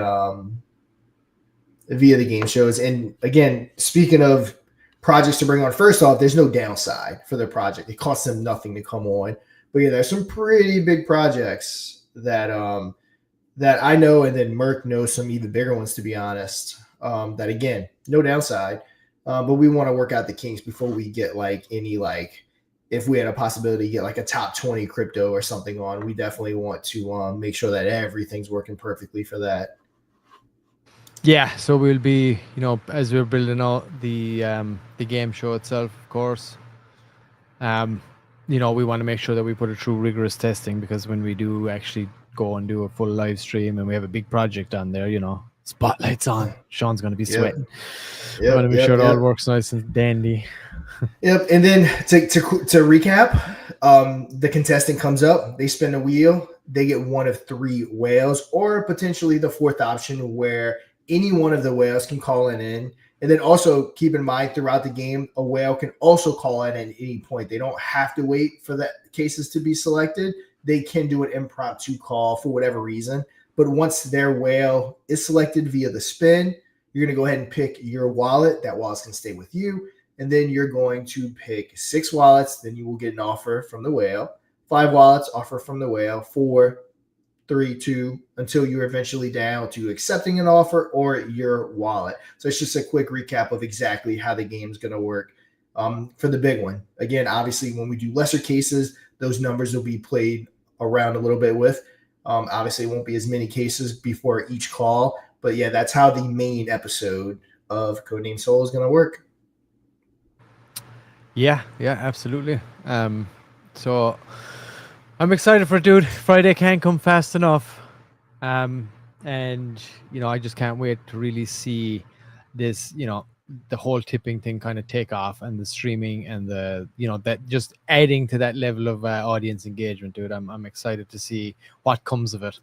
game shows. And again, speaking of projects to bring on, first off, there's no downside for the project. It costs them nothing to come on. But yeah, there's some pretty big projects that that I know, and then Merck knows some even bigger ones, to be honest. That again, no downside. But we want to work out the kinks before we get like any if we had a possibility to get like a top 20 crypto or something on, we definitely want to make sure that everything's working perfectly for that. Yeah, so we'll be, as we're building out the game show itself, of course. We want to make sure that we put it through rigorous testing, because when we do actually go and do a full live stream and we have a big project on there, spotlights on, Sean's going to be sweating. We want to make sure it all works nice and dandy. Yep. And then to recap, the contestant comes up, they spin a wheel, they get one of 3 whales, or potentially the 4th option where any one of the whales can call in. And then also keep in mind, throughout the game, a whale can also call in at any point. They don't have to wait for the cases to be selected. They can do an impromptu call for whatever reason. But once their whale is selected via the spin, you're going to go ahead and pick your wallet. That wallet's going to stay with you. And then you're going to pick 6 wallets. Then you will get an offer from the whale. 5 wallets, offer from the whale. 4, 3, 2, until you're eventually down to accepting an offer or your wallet. So it's just a quick recap of exactly how the game's going to work for the big one. Again, obviously, when we do lesser cases, those numbers will be played around a little bit with. Obviously, it won't be as many cases before each call. But yeah, that's how the main episode of Codename Soul is going to work. Yeah, absolutely. So I'm excited for it, dude. Friday can't come fast enough. And, I just can't wait to really see this, the whole tipping thing kind of take off, and the streaming and the, that just adding to that level of audience engagement, dude. I'm excited to see what comes of it.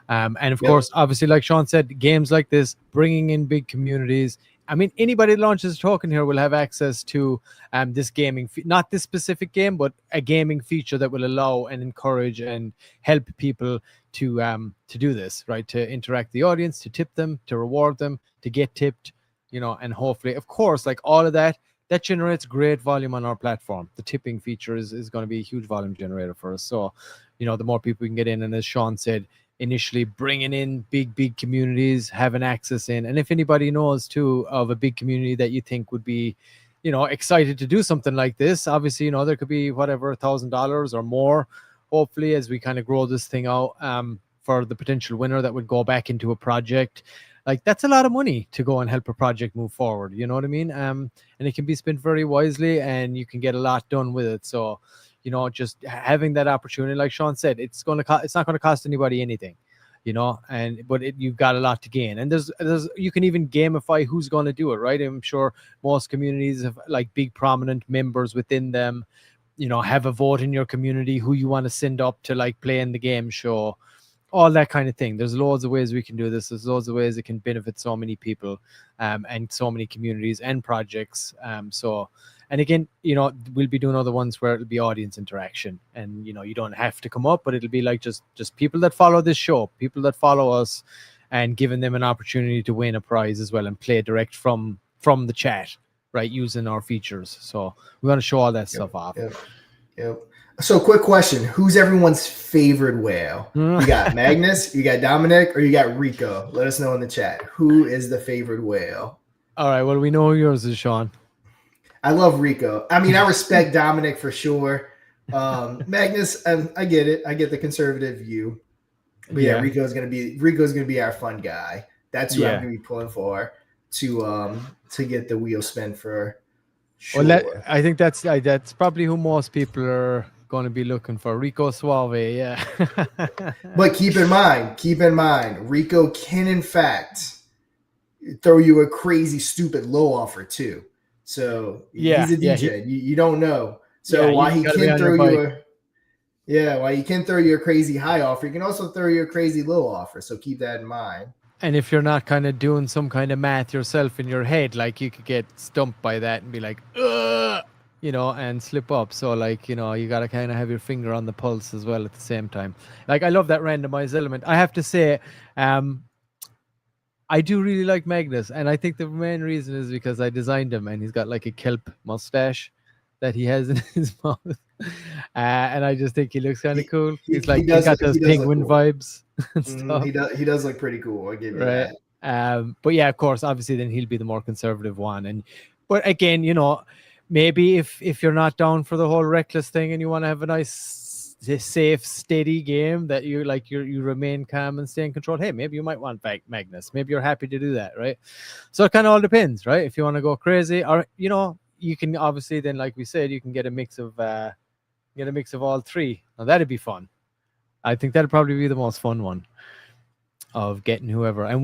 And of course, obviously, like Sean said, games like this, bringing in big communities. I mean, anybody that launches a token here will have access to this gaming, not this specific game, but a gaming feature that will allow and encourage and help people to do this, right? To interact with the audience, to tip them, to reward them, to get tipped, and hopefully, of course, like all of that generates great volume on our platform. The tipping feature is going to be a huge volume generator for us. So, the more people we can get in, and as Sean said, initially bringing in big communities, having access in. And if anybody knows too of a big community that you think would be, excited to do something like this, obviously, there could be whatever, $1,000 or more, hopefully, as we kind of grow this thing out, for the potential winner that would go back into a project. Like, that's a lot of money to go and help a project move forward. You know what I mean? And it can be spent very wisely, and you can get a lot done with it. So, just having that opportunity, like Sean said, it's not going to cost anybody anything, but you've got a lot to gain. And there's you can even gamify who's going to do it, right? I'm sure most communities have like big prominent members within them, have a vote in your community who you want to send up to like play in the game show, all that kind of thing. There's loads of ways we can do this. There's loads of ways it can benefit so many people, and so many communities and projects. And again, we'll be doing other ones where it'll be audience interaction, and you don't have to come up, but it'll be like just people that follow this show, people that follow us, and giving them an opportunity to win a prize as well and play direct from the chat, right, using our features. So we want to show all that stuff off. Yep. So quick question, who's everyone's favorite whale? You got Magnus, you got Dominic, or you got Rico? Let us know in the chat. Who is the favorite whale? All right, well, we know who yours is, Sean. I love Rico. I mean, I respect Dominic for sure. Magnus, I get it. I get the conservative view. But yeah, Rico's gonna be our fun guy. That's who I'm gonna be pulling for to get the wheel spin for sure. Well, I think that's probably who most people are going to be looking for. Rico Suave, yeah. But keep in mind, Rico can in fact throw you a crazy, stupid low offer too. So he's a DJ. You don't know. So while he can throw you a crazy high offer, he can also throw you a crazy low offer. So keep that in mind. And if you're not kind of doing some kind of math yourself in your head, like you could get stumped by that and be like, ugh, and slip up. So like, you got to kind of have your finger on the pulse as well at the same time. Like I love that randomized element. I have to say, I do really like Magnus, and I think the main reason is because I designed him, and he's got like a kelp mustache that he has in his mouth, and I just think he looks kind of cool. He's like he's got those he does look penguin cool. vibes and stuff, He does look pretty cool. I'll give you right? that. But yeah, of course, obviously, then he'll be the more conservative one, but again, maybe if you're not down for the whole reckless thing and you want to have a nice safe steady game that you like you remain calm and stay in control, hey, maybe you might want Magnus, maybe you're happy to do that, right? So it kind of all depends, right? If you want to go crazy, or you can obviously then, like we said, you can get a mix of all three. Now that'd be fun. I think that'd probably be the most fun one of getting whoever. And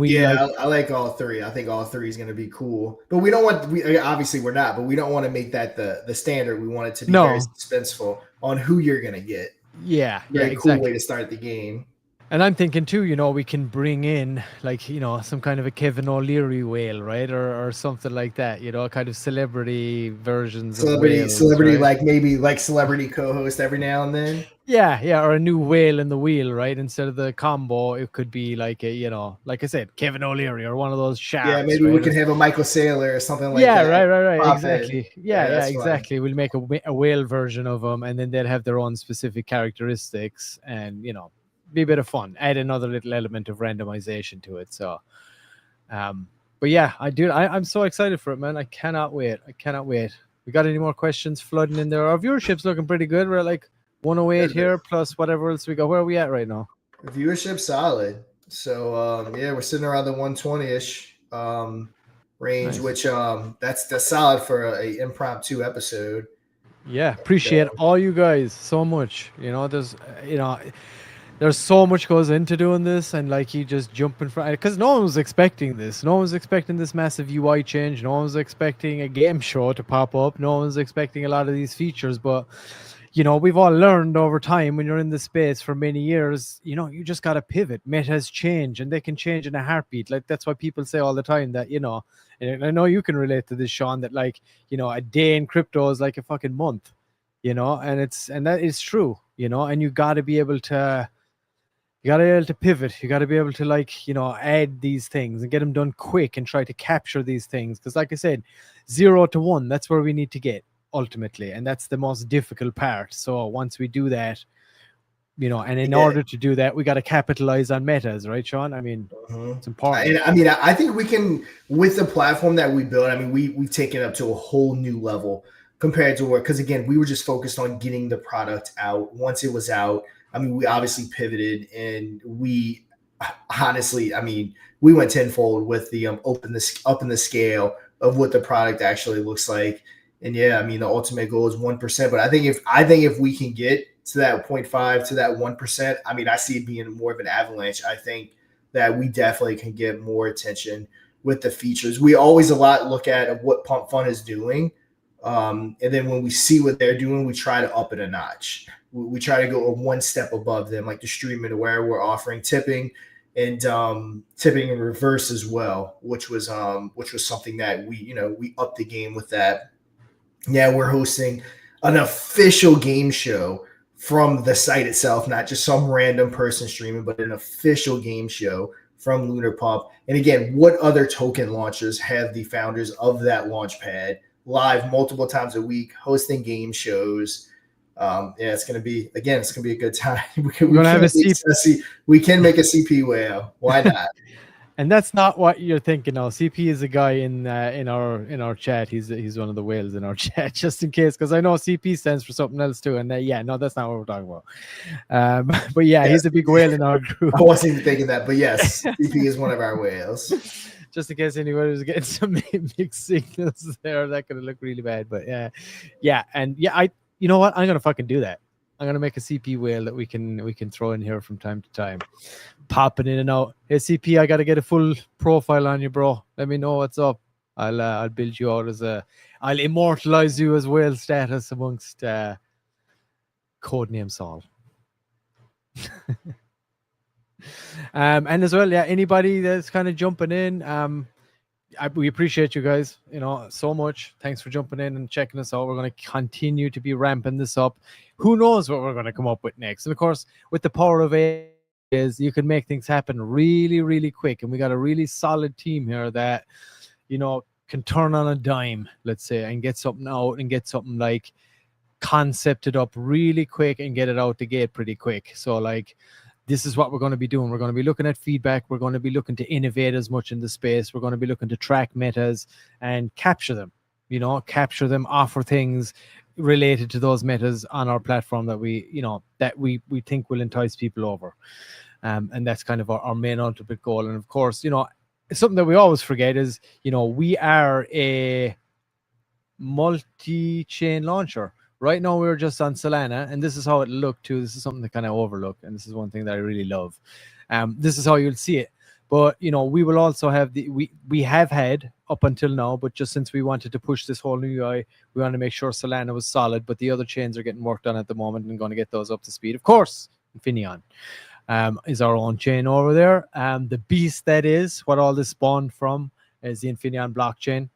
I like all three. I think all three is going to be cool, but we don't want obviously we're not, but we don't want to make that the standard. We want it to be very suspenseful on who you're going to get. Yeah, very cool way to start the game. And I'm thinking too, we can bring in like, some kind of a Kevin O'Leary whale, right? Or something like that, kind of celebrity versions of whales, celebrity, right? like maybe like celebrity co-host every now and then. Yeah, or a new whale in the wheel, right? Instead of the combo, it could be like like I said, Kevin O'Leary or one of those sharks. Yeah, maybe we can have a Michael Saylor or something like that. Yeah, right, exactly. Yeah, exactly. Fun. We'll make a whale version of them, and then they'll have their own specific characteristics, and be a bit of fun. Add another little element of randomization to it. So, but yeah, I'm so excited for it, man. I cannot wait. We got any more questions flooding in there? Our viewership's looking pretty good. We're like 108 here plus whatever else we got. Where are we at right now? Viewership solid. So we're sitting around the 120-ish range, nice. Which that's solid for a impromptu episode. Yeah, appreciate all you guys so much. There's so much goes into doing this, and like you just jump in front, because no one was expecting this. No one was expecting this massive UI change. No one was expecting a game show to pop up. No one was expecting a lot of these features, but we've all learned over time when you're in this space for many years, you just got to pivot. Metas change, and they can change in a heartbeat. Like that's why people say all the time that, and I know you can relate to this, Sean, that like, a day in crypto is like a fucking month, and that is true, and you got to be able to pivot. You got to be able to like, add these things and get them done quick and try to capture these things. Because like I said, 0 to 1, that's where we need to get ultimately. And that's the most difficult part. So once we do that, and in order to do that, we got to capitalize on metas, right, Sean? I mean, it's important. And I mean, I think we can, with the platform that we built, I mean, we've taken it up to a whole new level compared to where, because again, we were just focused on getting the product out. Once it was out, I mean, we obviously pivoted, and we honestly, I mean, we went tenfold with the up in the scale of what the product actually looks like. And yeah, I mean, the ultimate goal is 1%. But I think if we can get to that 0.5 to that 1%, I mean, I see it being more of an avalanche. I think that we definitely can get more attention with the features. We always look at what Pump Fun is doing. And then when we see what they're doing, we try to up it a notch. We try to go one step above them, like the streaming, where we're offering tipping and tipping in reverse as well, which was something that we upped the game with that. Yeah, we're hosting an official game show from the site itself, not just some random person streaming, but an official game show from Lunar Pump. And again, what other token launchers have the founders of that launch pad live multiple times a week, hosting game shows? It's gonna be a good time. We can make a CP whale. Why not? And that's not what you're thinking. No, CP is a guy in our chat. He's one of the whales in our chat, just in case, because I know CP stands for something else too. And that's not what we're talking about. But he's a big whale in our group. I wasn't even thinking that, but yes, CP is one of our whales. Just in case anybody was getting some mixed signals there, that could look really bad. But you know what? I'm gonna fucking do that. I'm gonna make a CP whale that we can throw in here from time to time, popping in and out. Hey CP, I gotta get a full profile on you, bro. Let me know what's up. I'll build you out I'll immortalize you as whale status amongst codename Saul. And as well, anybody that's kind of jumping in, we appreciate you guys, so much. Thanks for jumping in and checking us out. We're going to continue to be ramping this up. Who knows what we're going to come up with next? And of course, with the power of AI, is you can make things happen really, really quick. And we got a really solid team here that, can turn on a dime, let's say, and get something out and get something like concepted up really quick and get it out the gate pretty quick. So like, this is what we're going to be doing. We're going to be looking at feedback. We're going to be looking to innovate as much in the space. We're going to be looking to track metas and capture them, offer things related to those metas on our platform that we think will entice people over. And that's kind of our main ultimate goal. And of course, something that we always forget is, we are a multi-chain launcher. Right now, we're just on Solana, and this is how it looked too. This is something to kind of overlook, and this is one thing that I really love. This is how you'll see it. But, we will also have we have had up until now, but just since we wanted to push this whole new UI, we want to make sure Solana was solid, but the other chains are getting worked on at the moment and going to get those up to speed. Of course, Infineon is our own chain over there. The beast that is what all this spawned from is the Infineon blockchain.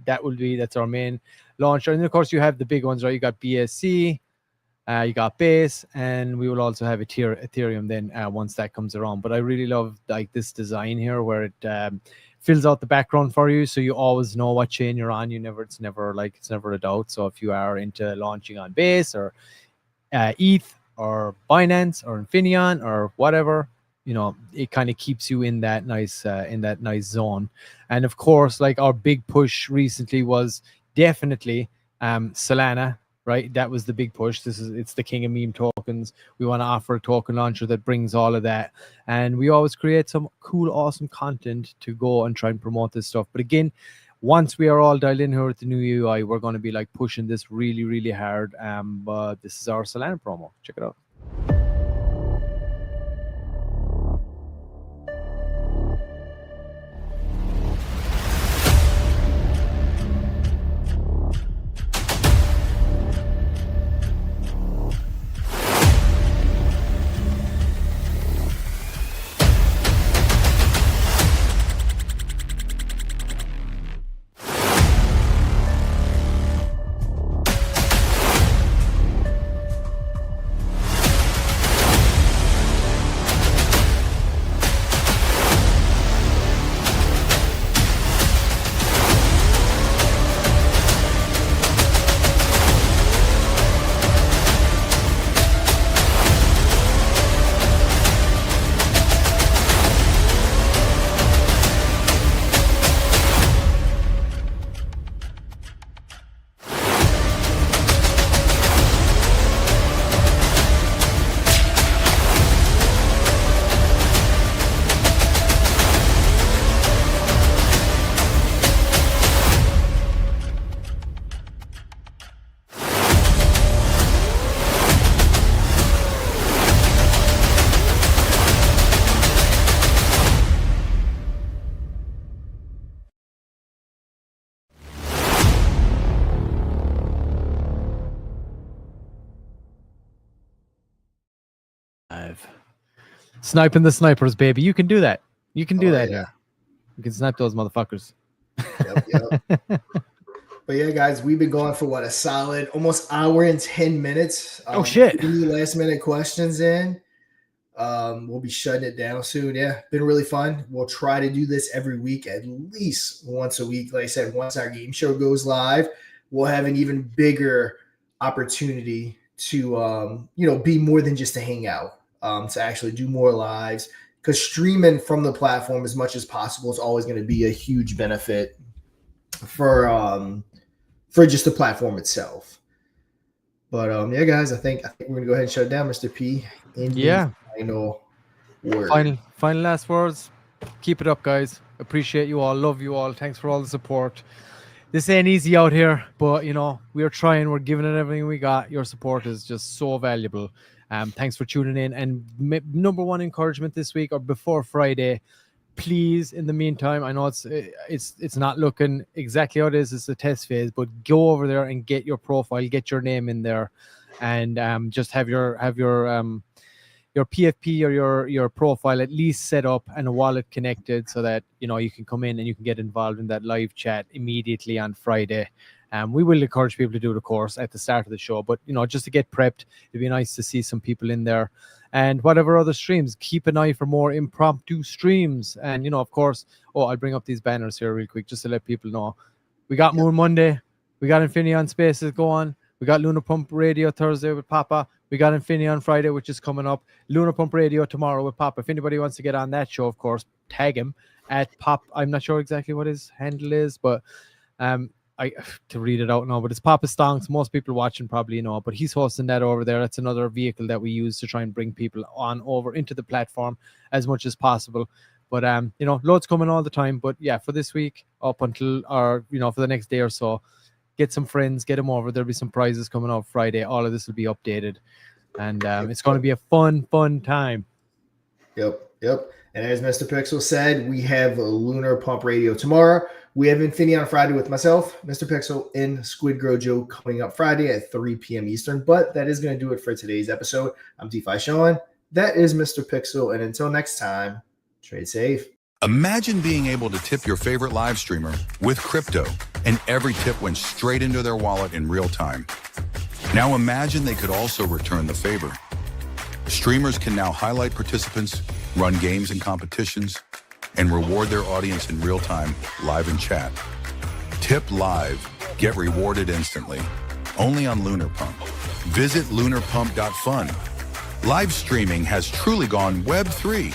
That's our main launcher. And of course, you have the big ones, right? You got BSC, you got Base, and we will also have Ethereum then once that comes around. But I really love like this design here where it fills out the background for you, so you always know what chain you're on. It's never a doubt. So if you are into launching on Base or ETH or Binance or Infineon or whatever, it kind of keeps you in that nice zone. And of course, like our big push recently was definitely Solana, right? That was the big push. It's the king of meme tokens. We want to offer a token launcher that brings all of that, and we always create some cool, awesome content to go and try and promote this stuff. But again, once we are all dialed in here with the new UI, we're going to be like pushing this really, really hard. But this is our Solana promo. Check it out. Sniping the snipers, baby. You can do that. You can do that. Yeah. Here. You can snipe those motherfuckers. Yep. But yeah, guys, we've been going for a solid almost hour and 10 minutes. Oh shit! Any last minute questions in? We'll be shutting it down soon. Yeah, been really fun. We'll try to do this every week, at least once a week. Like I said, once our game show goes live, we'll have an even bigger opportunity to be more than just a hangout. To actually do more lives, because streaming from the platform as much as possible is always going to be a huge benefit for just the platform itself. But yeah, guys, I think we're gonna go ahead and shut it down, Mr. P. Final word. Final last words. Keep it up, guys. Appreciate you all. Love you all. Thanks for all the support. This ain't easy out here, but we are trying. We're giving it everything we got. Your support is just so valuable. Thanks for tuning in. And number one encouragement this week or before Friday, please, in the meantime, I know it's not looking exactly how it is. It's a test phase, but go over there and get your profile, get your name in there, and just have your PFP or your profile at least set up and a wallet connected, so that you can come in and you can get involved in that live chat immediately on Friday. We will encourage people to do the course at the start of the show, but just to get prepped, it'd be nice to see some people in there. And whatever other streams, keep an eye for more impromptu streams. And of course, I'll bring up these banners here real quick just to let people know. We got Moon Monday, we got Infinity on Spaces going, we got Lunar Pump Radio Thursday with Papa, we got Infinity on Friday, which is coming up, Lunar Pump Radio tomorrow with Papa. If anybody wants to get on that show, of course, tag him at Pop. I'm not sure exactly what his handle is, but to read it out now, but it's Papa Stonks. Most people watching probably know, but he's hosting that over there. That's another vehicle that we use to try and bring people on over into the platform as much as possible. But loads coming all the time. But yeah, for this week up until for the next day or so, get some friends, get them over. There'll be some prizes coming out Friday. All of this will be updated, and it's going to be a fun time. Yep. And as Mr. Pixel said, we have Lunar Pump Radio tomorrow. We have Infinity on Friday with myself, Mr. Pixel, and Squid Grow Joe coming up Friday at 3 p.m. Eastern. But that is going to do it for today's episode. I'm DeFi Sean. That is Mr. Pixel. And until next time, trade safe. Imagine being able to tip your favorite live streamer with crypto, and every tip went straight into their wallet in real time. Now imagine they could also return the favor. Streamers can now highlight participants, run games and competitions, and reward their audience in real time, live in chat. Tip live, get rewarded instantly. Only on Lunar Pump. Visit lunarpump.fun. Live streaming has truly gone Web3.